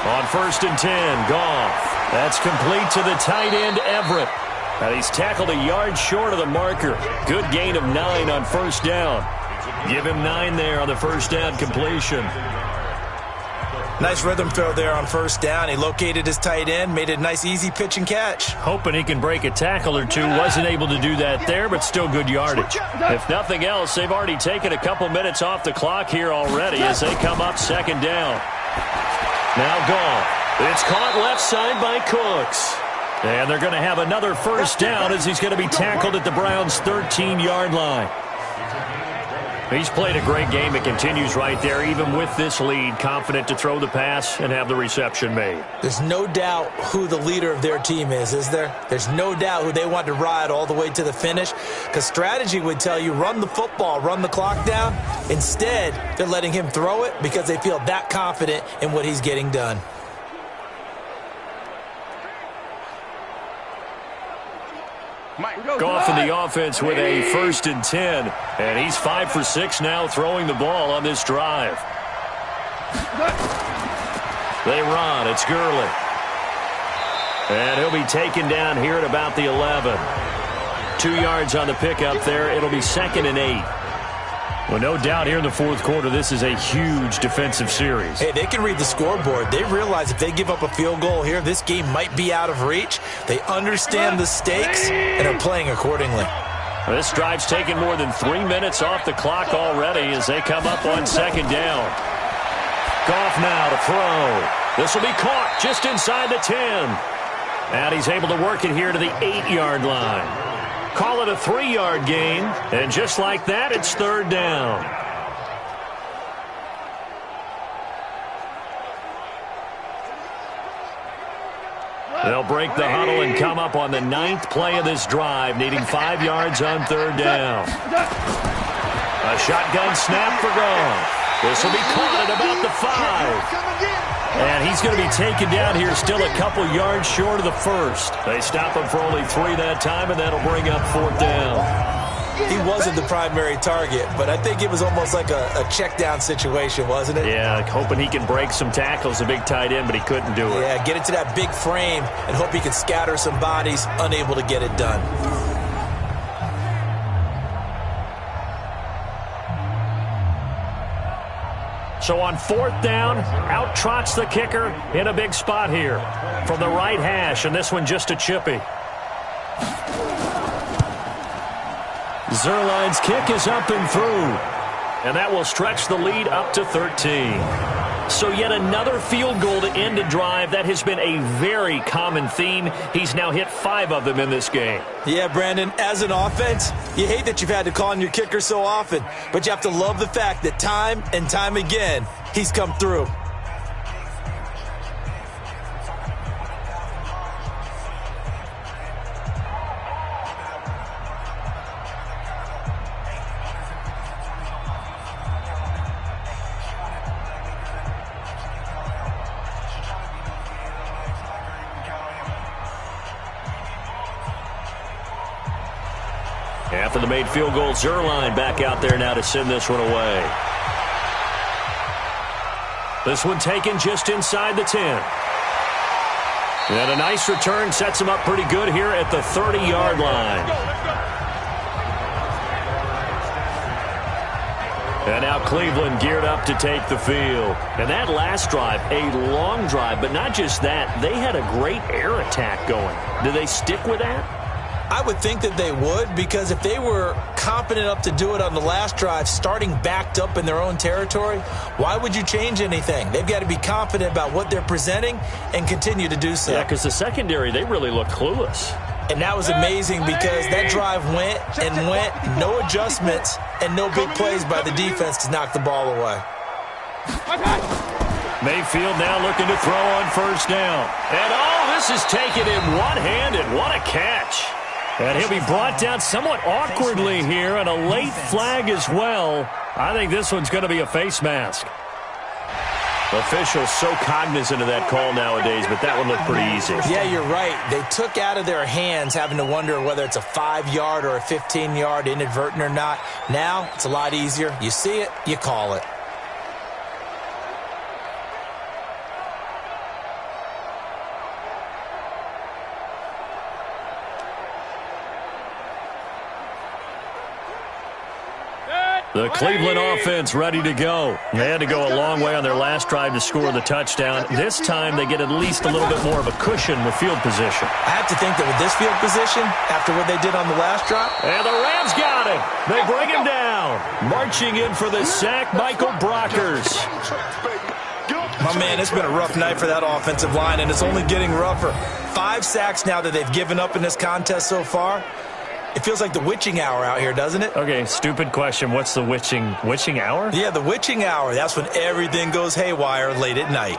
On 1st and 10, Goff. That's complete to the tight end, Everett. And he's tackled a yard short of the marker. Good gain of 9 on first down. Give him 9 there on the first down completion. Nice rhythm throw there on first down. He located his tight end, made it a nice easy pitch and catch. Hoping he can break a tackle or two. Wasn't able to do that there, but still good yardage. If nothing else, they've already taken a couple minutes off the clock here already as they come up second down. Now gone. It's caught left side by Cooks. And they're going to have another first down as he's going to be tackled at the Browns' 13-yard line. He's played a great game. It continues right there, even with this lead, confident to throw the pass and have the reception made. There's no doubt who the leader of their team is there? There's no doubt who they want to ride all the way to the finish, because strategy would tell you run the football, run the clock down. Instead, they're letting him throw it because they feel that confident in what he's getting done. Goff in the offense with a 1st and 10. And he's 5 for 6 now throwing the ball on this drive. They run. It's Gurley. And he'll be taken down here at about the 11. 2 yards on the pickup there. It'll be 2nd and 8. Well, no doubt here in the fourth quarter, this is a huge defensive series. Hey, they can read the scoreboard. They realize if they give up a field goal here, this game might be out of reach. They understand the stakes and are playing accordingly. This drive's taken more than 3 minutes off the clock already as they come up on second down. Goff now to throw. This will be caught just inside the 10. And he's able to work it here to the 8-yard line. Call it a 3-yard gain, and just like that, it's third down. They'll break the huddle and come up on the 9th play of this drive, needing 5 yards on third down. A shotgun snap for Goff. This will be caught at about the 5. And he's going to be taken down here still a couple yards short of the first. They stop him for only 3 that time, and that'll bring up fourth down. He wasn't the primary target, but I think it was almost like a check down situation, wasn't it? Yeah, hoping he can break some tackles, a big tight end, but he couldn't do it. Yeah, get it to that big frame and hope he can scatter some bodies, unable to get it done. So on fourth down, out trots the kicker in a big spot here from the right hash, and this one just a chippy. Zerline's kick is up and through, and that will stretch the lead up to 13. So yet another field goal to end a drive. That has been a very common theme. He's now hit 5 of them in this game. Yeah, Brandon, as an offense, you hate that you've had to call on your kicker so often, but you have to love the fact that time and time again, he's come through. After the made field goal, Zerline back out there now to send this one away. This one taken just inside the 10. And a nice return sets him up pretty good here at the 30-yard line. And now Cleveland geared up to take the field. And that last drive, a long drive, but not just that. They had a great air attack going. Do they stick with that? I would think that they would, because if they were confident enough to do it on the last drive, starting backed up in their own territory, why would you change anything? They've got to be confident about what they're presenting and continue to do so. Yeah, because the secondary, they really look clueless. And that was amazing because that drive went and went, no adjustments and no big plays by the defense to knock the ball away. Mayfield now looking to throw on first down. And this is taken in one-handed. What a catch. And he'll be brought down somewhat awkwardly here, and a late flag as well. I think this one's going to be a face mask. Officials so cognizant of that call nowadays, but that one looked pretty easy. Yeah, you're right. They took out of their hands having to wonder whether it's a 5-yard or a 15-yard, inadvertent or not. Now, it's a lot easier. You see it, you call it. The Cleveland offense ready to go. They had to go a long way on their last drive to score the touchdown. This time they get at least a little bit more of a cushion with field position. I have to think that with this field position, after what they did on the last drive. And the Rams got him. They bring him down. Marching in for the sack, Michael Brockers. My man, it's been a rough night for that offensive line, and it's only getting rougher. 5 sacks now that they've given up in this contest so far. It feels like the witching hour out here, doesn't it? Okay, stupid question. What's the witching hour? Yeah, the witching hour. That's when everything goes haywire late at night.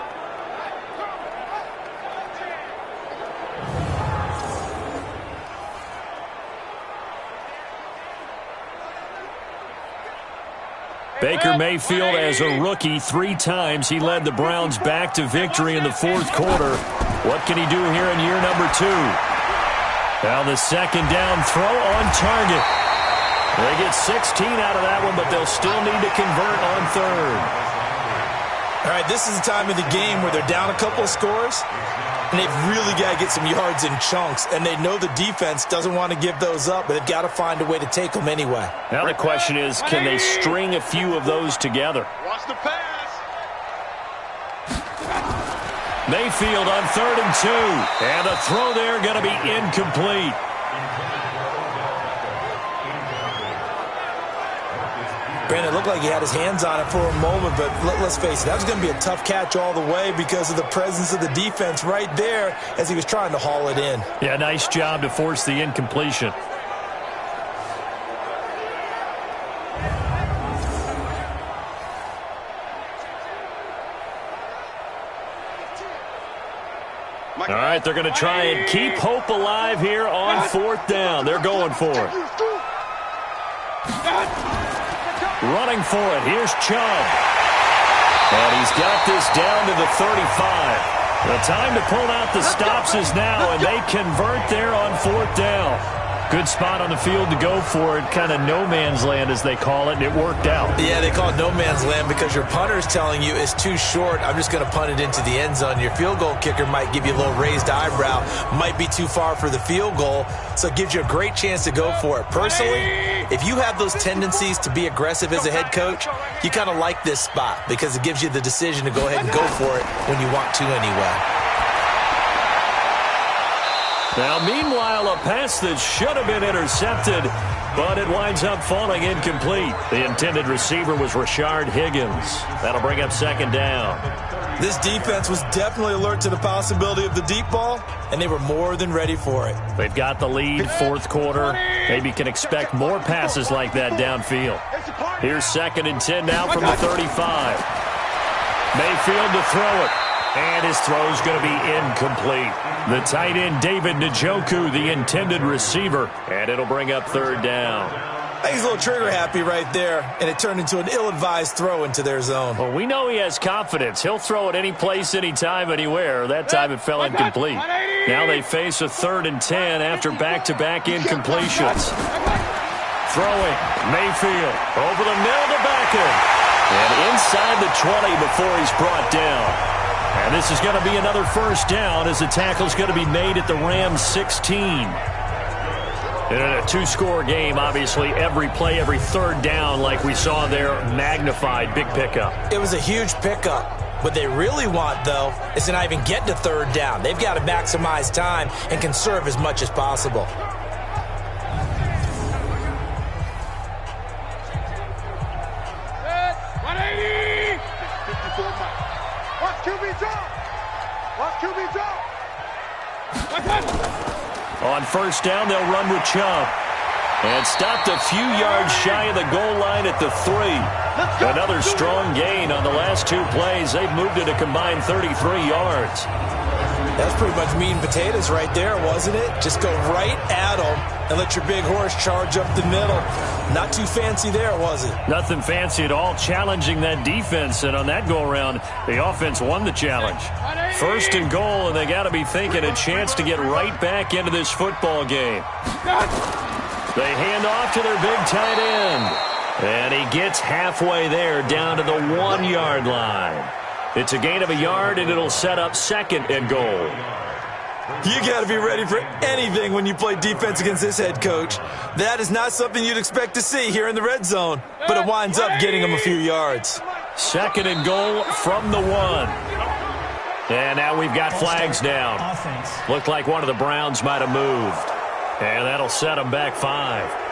Baker Mayfield, as a rookie, 3 times he led the Browns back to victory in the 4th quarter. What can he do here in year number 2? Now the second down throw on target. They get 16 out of that one, but they'll still need to convert on 3rd. All right, this is the time of the game where they're down a couple of scores, and they've really got to get some yards in chunks, and they know the defense doesn't want to give those up, but they've got to find a way to take them anyway. Now the question is, can they string a few of those together? Watch the pass. Mayfield on 3rd and 2. And a throw there going to be incomplete. Brandon, it looked like he had his hands on it for a moment, but let's face it, that was going to be a tough catch all the way because of the presence of the defense right there as he was trying to haul it in. Yeah, nice job to force the incompletion. All right, they're going to try and keep hope alive here on 4th down. They're going for it. Running for it. Here's Chubb. And he's got this down to the 35. The time to pull out the stops is now, and they convert there on 4th down. Good spot on the field to go for it. Kind of no man's land, as they call it, and it worked out. Yeah, they call it no man's land because your punter's telling you it's too short. I'm just going to punt it into the end zone. Your field goal kicker might give you a little raised eyebrow. Might be too far for the field goal, so it gives you a great chance to go for it. Personally, if you have those tendencies to be aggressive as a head coach, you kind of like this spot because it gives you the decision to go ahead and go for it when you want to anyway. Now, meanwhile, a pass that should have been intercepted, but it winds up falling incomplete. The intended receiver was Rashard Higgins. That'll bring up 2nd down. This defense was definitely alert to the possibility of the deep ball, and they were more than ready for it. They've got the lead, 4th quarter. Maybe can expect more passes like that downfield. Here's 2nd and 10 now from the 35. Mayfield to throw it. And his throw is going to be incomplete. The tight end, David Njoku, the intended receiver. And it'll bring up 3rd down. I think he's a little trigger happy right there, and it turned into an ill-advised throw into their zone. Well, we know he has confidence. He'll throw it any place, anytime, anywhere. That time it fell incomplete. Now they face a 3rd and 10 after back-to-back incompletions. Throwing, Mayfield over the middle to Beckham. And inside the 20 before he's brought down. And this is going to be another 1st down as the tackle's going to be made at the Rams 16. And in a 2-score game, obviously, every play, every 3rd down, like we saw there, magnified, big pickup. It was a huge pickup. What they really want, though, is to not even get to 3rd down. They've got to maximize time and conserve as much as possible. On 1st down, they'll run with Chubb. And stopped a few yards shy of the goal line at the 3. Another strong gain on the last 2 plays. They've moved it a combined 33 yards. That's pretty much meat and potatoes right there, wasn't it? Just go right at them and let your big horse charge up the middle. Not too fancy there, was it? Nothing fancy at all, challenging that defense. And on that go-around, the offense won the challenge. 1st and goal, and they got to be thinking a chance to get right back into this football game. They hand off to their big tight end. And he gets halfway there, down to the 1-yard line. It's a gain of a yard, and it'll set up 2nd and goal. You got to be ready for anything when you play defense against this head coach. That is not something you'd expect to see here in the red zone, but it winds up getting them a few yards. 2nd and goal from the 1. And now we've got flags down. Looked like one of the Browns might have moved. And that'll set them back 5.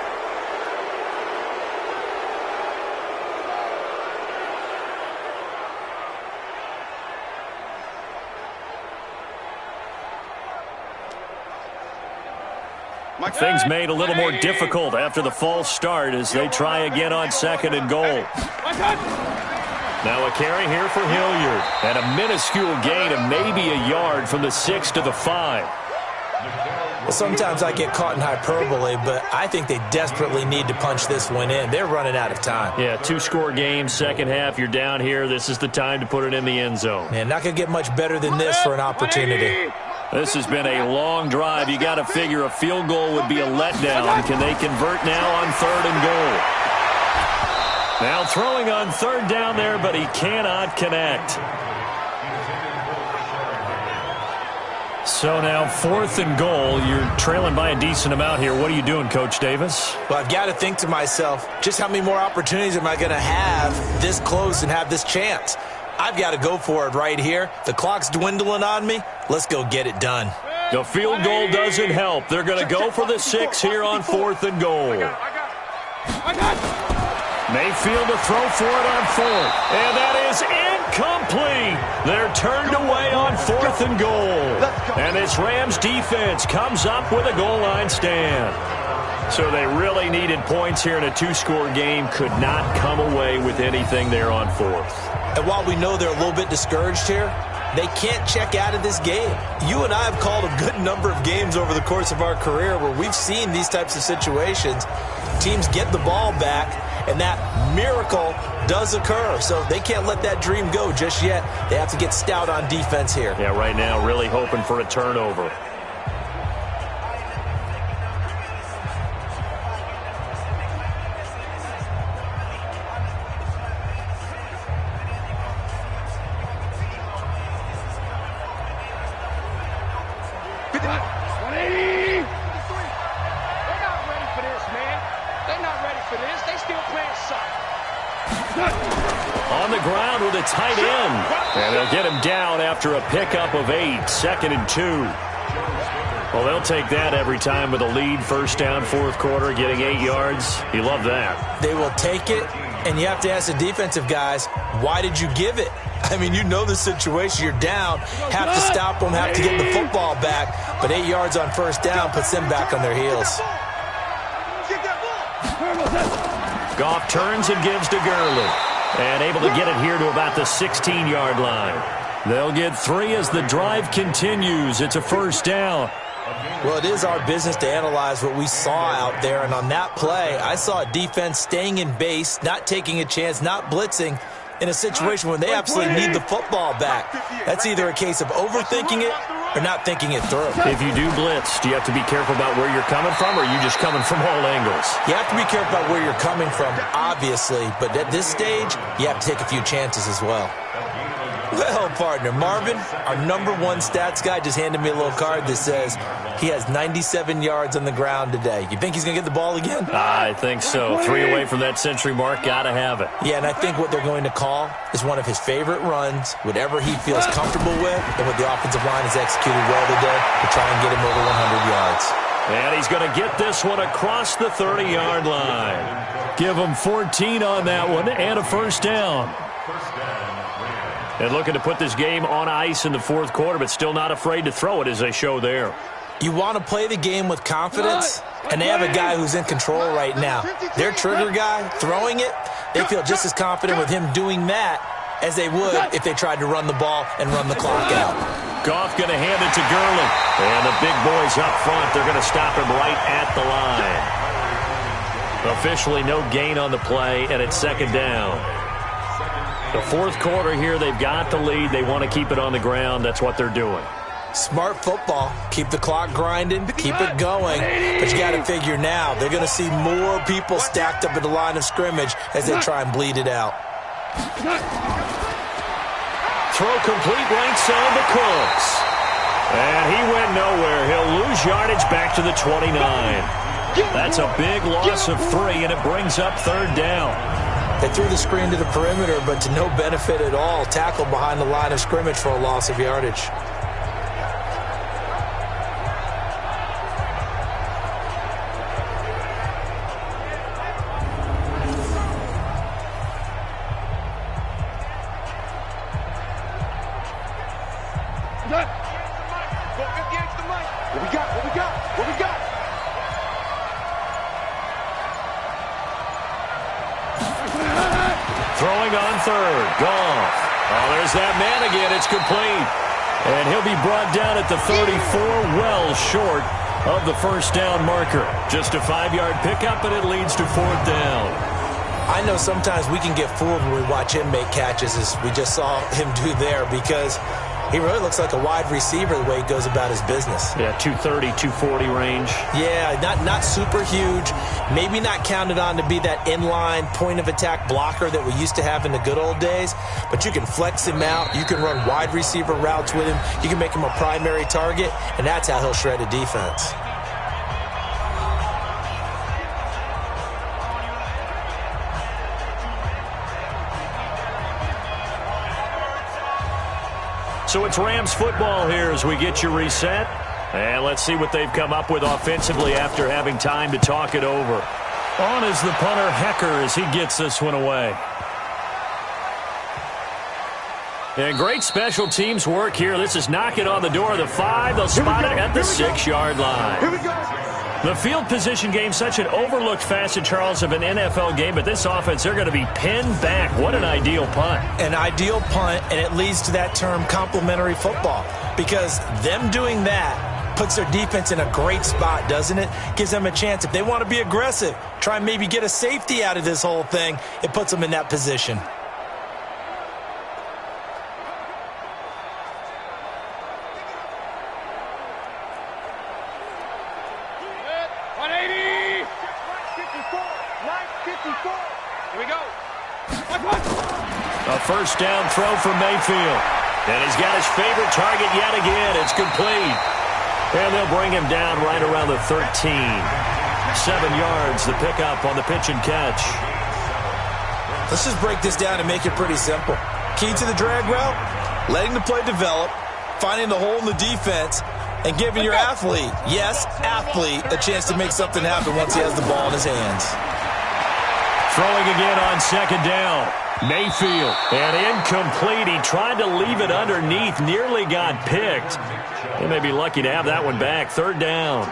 Things made a little more difficult after the false start as they try again on 2nd and goal. Now a carry here for Hilliard. And a minuscule gain of maybe a yard from the 6 to the 5. Well, sometimes I get caught in hyperbole, but I think they desperately need to punch this one in. They're running out of time. Yeah, 2-score game, second half. You're down here. This is the time to put it in the end zone. Man, not going to get much better than this for an opportunity. This has been a long drive. You got to figure a field goal would be a letdown. Can they convert now on 3rd and goal? Now throwing on 3rd down there, but he cannot connect. So now 4th and goal. You're trailing by a decent amount here. What are you doing, Coach Davis? Well, I've got to think to myself, just how many more opportunities am I going to have this close and have this chance? I've got to go for it right here. The clock's dwindling on me. Let's go get it done. The field goal doesn't help. They're going to go for the 6 here on 4th and goal. Mayfield to throw for it on 4th. And that is incomplete. They're turned away on 4th and goal. And this Rams defense comes up with a goal line stand. So they really needed points here in a 2-score game. Could not come away with anything there on 4th. And while we know they're a little bit discouraged here, they can't check out of this game. You and I have called a good number of games over the course of our career where we've seen these types of situations. Teams get the ball back, and that miracle does occur. So they can't let that dream go just yet. They have to get stout on defense here. Yeah, right now really hoping for a turnover. On the ground with a tight end. And they'll get him down after a pickup of 8. 2nd and 2. Well, they'll take that every time with a lead. 1st down, 4th quarter, getting 8 yards. You love that. They will take it, and you have to ask the defensive guys, why did you give it? I mean, you know the situation. You're down. Have to stop them, have to get the football back. But 8 yards on 1st down puts them back on their heels. Goff turns and gives to Gurley. And able to get it here to about the 16-yard line. They'll get 3 as the drive continues. It's a 1st down. Well, it is our business to analyze what we saw out there. And on that play, I saw a defense staying in base, not taking a chance, not blitzing in a situation when they absolutely need the football back. That's either a case of overthinking it or not thinking it through. If you do blitz, do you have to be careful about where you're coming from, or are you just coming from all angles? You have to be careful about where you're coming from, obviously. But at this stage, you have to take a few chances as well. Well, partner, Marvin, our #1 stats guy, just handed me a little card that says he has 97 yards on the ground today. You think he's going to get the ball again? I think so. 3 away from that century mark. Got to have it. Yeah, and I think what they're going to call is one of his favorite runs, whatever he feels comfortable with, and what the offensive line has executed well today to try and get him over 100 yards. And he's going to get this one across the 30-yard line. Give him 14 on that one and a 1st down. And looking to put this game on ice in the 4th quarter, but still not afraid to throw it as they show there. You want to play the game with confidence, and they have a guy who's in control right now. Their trigger guy, throwing it, they feel just as confident with him doing that as they would if they tried to run the ball and run the clock out. Goff going to hand it to Gurley. And the big boys up front, they're going to stop him right at the line. Officially no gain on the play, and it's 2nd down. The 4th quarter here, they've got the lead. They want to keep it on the ground. That's what they're doing. Smart football. Keep the clock grinding. Keep it going. But you got to figure now, they're going to see more people stacked up at the line of scrimmage as they try and bleed it out. Throw complete right side to Cooks. And he went nowhere. He'll lose yardage back to the 29. That's a big loss of 3, and it brings up 3rd down. They threw the screen to the perimeter, but to no benefit at all. Tackled behind the line of scrimmage for a loss of yardage. Throwing on 3rd. Goff. Oh, there's that man again. It's complete. And he'll be brought down at the 34, well short of the 1st down marker. Just a 5-yard pickup, and it leads to 4th down. I know sometimes we can get fooled when we watch him make catches, as we just saw him do there, because he really looks like a wide receiver the way he goes about his business. Yeah, 230, 240 range. Yeah, not super huge. Maybe not counted on to be that inline point-of-attack blocker that we used to have in the good old days. But you can flex him out. You can run wide receiver routes with him. You can make him a primary target, and that's how he'll shred a defense. So it's Rams football here as we get you reset. And let's see what they've come up with offensively after having time to talk it over. On is the punter, Hecker, as he gets this one away. And great special teams work here. This is knocking on the door of the 5. They'll spot it at the 6-yard line. Here we go. The field position game, such an overlooked facet, Charles, of an NFL game, but this offense, they're going to be pinned back. What an ideal punt. An ideal punt, and it leads to that term complementary football, because them doing that puts their defense in a great spot, doesn't it? Gives them a chance. If they want to be aggressive, try and maybe get a safety out of this whole thing, it puts them in that position. A 1st down throw for Mayfield. And he's got his favorite target yet again. It's complete. And they'll bring him down right around the 13. 7 yards, the pickup on the pitch and catch. Let's just break this down and make it pretty simple. Key to the drag route, letting the play develop, finding the hole in the defense, and giving your athlete, yes, athlete, a chance to make something happen once he has the ball in his hands. Throwing again on 2nd down. Mayfield, and incomplete. He tried to leave it underneath, nearly got picked. They may be lucky to have that one back. 3rd down.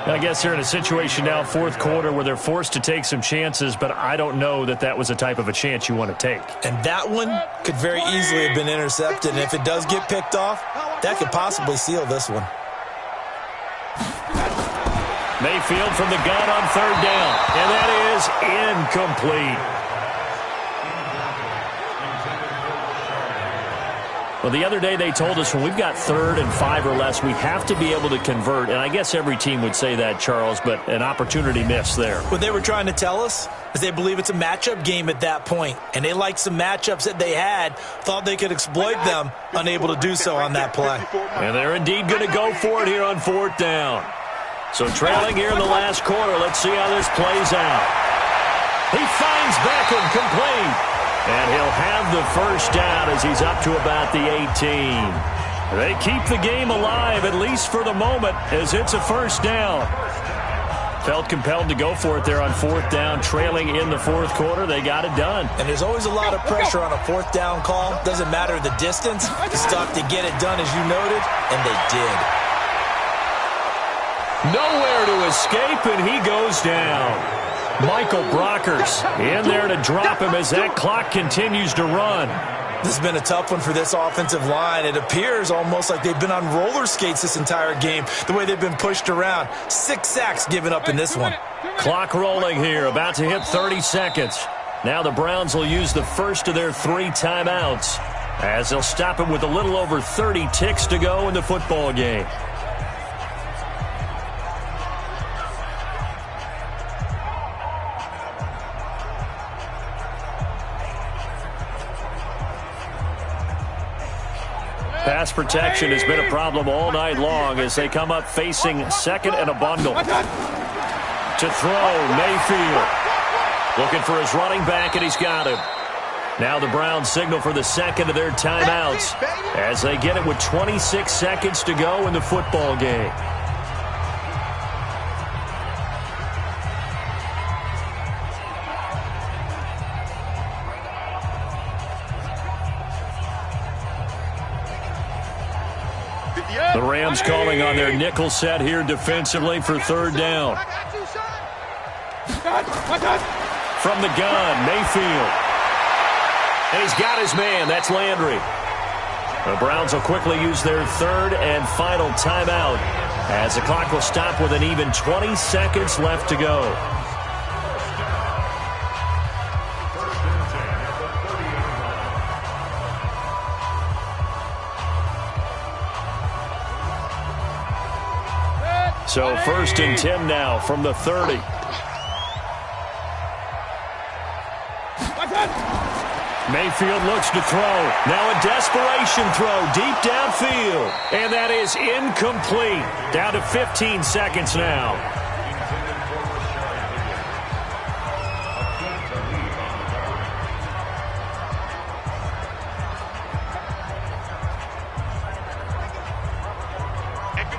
I guess they're in a situation now, 4th quarter, where they're forced to take some chances, but I don't know that that was the type of a chance you want to take. And that one could very easily have been intercepted, and if it does get picked off, that could possibly seal this one. Mayfield from the gun on 3rd down, and that is incomplete. Well, the other day they told us when we've got 3rd and 5 or less, we have to be able to convert. And I guess every team would say that, Charles, but an opportunity missed there. What they were trying to tell us is they believe it's a matchup game at that point. And they liked some matchups that they had, thought they could exploit them, unable to do so on that play. And they're indeed going to go for it here on 4th down. So trailing here in the last quarter, let's see how this plays out. He finds Beckham complete. And he'll have the 1st down as he's up to about the 18. They keep the game alive, at least for the moment, as it's a 1st down. Felt compelled to go for it there on 4th down, trailing in the 4th quarter. They got it done. And there's always a lot of pressure on a 4th down call. Doesn't matter the distance. You still have to get it done, as you noted, and they did. Nowhere to escape, and he goes down. Michael Brockers in there to drop him as that clock continues to run. This has been a tough one for this offensive line. It appears almost like they've been on roller skates this entire game, the way they've been pushed around. 6 sacks given up in this one. Clock rolling here, about to hit 30 seconds. Now the Browns will use the first of their 3 timeouts as they'll stop him with a little over 30 ticks to go in the football game. Pass protection has been a problem all night long as they come up facing second and a bundle. To throw, Mayfield. Looking for his running back, and he's got him. Now the Browns signal for the second of their timeouts as they get it with 26 seconds to go in the football game. The Rams calling on their nickel set here defensively for third down. From the gun, Mayfield. And he's got his man. That's Landry. The Browns will quickly use their third and final timeout as the clock will stop with an even 20 seconds left to go. So 1st and 10 now from the 30. Mayfield looks to throw. Now a desperation throw deep downfield. And that is incomplete. Down to 15 seconds now.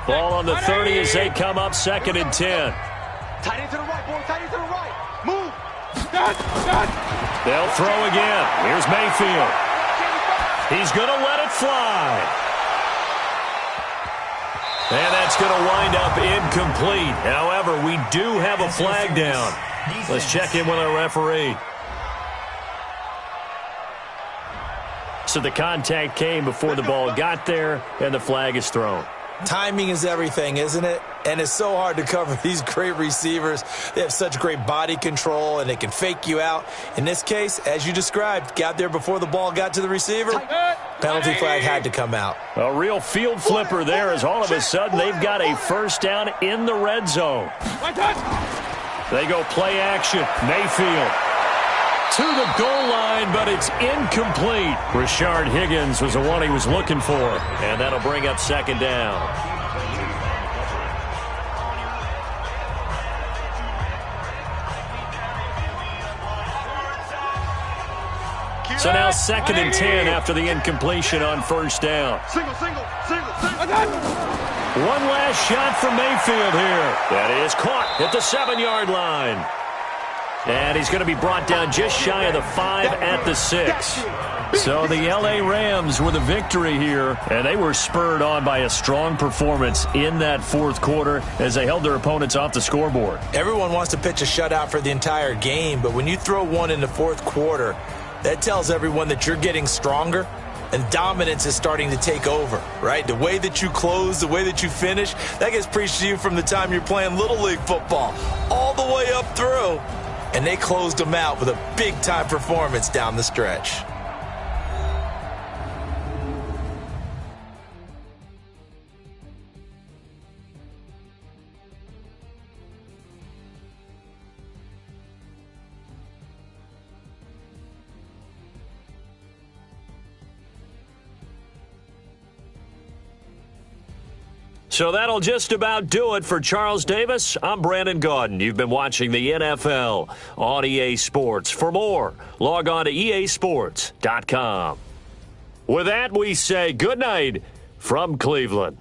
Ball on the 30 as they come up 2nd and 10. Tight end to the right, boy. Tight end to the right. Move. They'll throw again. Here's Mayfield. He's going to let it fly. And that's going to wind up incomplete. However, we do have a flag down. Let's check in with our referee. So the contact came before the ball got there, and the flag is thrown. Timing is everything, isn't it? And it's so hard to cover these great receivers. They have such great body control, and they can fake you out. In this case, as you described, got there before the ball got to the receiver. Penalty flag had to come out. A real field flipper there as all of a sudden they've got a first down in the red zone. They go play action. Mayfield to the goal line, but it's incomplete. Rashard Higgins was the one he was looking for, and that'll bring up 2nd down. So now 2nd and 10 after the incompletion on 1st down. Single. One last shot from Mayfield here. That is caught at the 7-yard line. And he's going to be brought down just shy of the 5 at the 6. So the L.A. Rams with a victory here, and they were spurred on by a strong performance in that 4th quarter as they held their opponents off the scoreboard. Everyone wants to pitch a shutout for the entire game, but when you throw one in the 4th quarter, that tells everyone that you're getting stronger and dominance is starting to take over, right? The way that you close, the way that you finish, that gets preached to you from the time you're playing Little League football all the way up through. And they closed them out with a big-time performance down the stretch. So that'll just about do it for Charles Davis. I'm Brandon Gaudin. You've been watching the NFL on EA Sports. For more, log on to easports.com. With that, we say good night from Cleveland.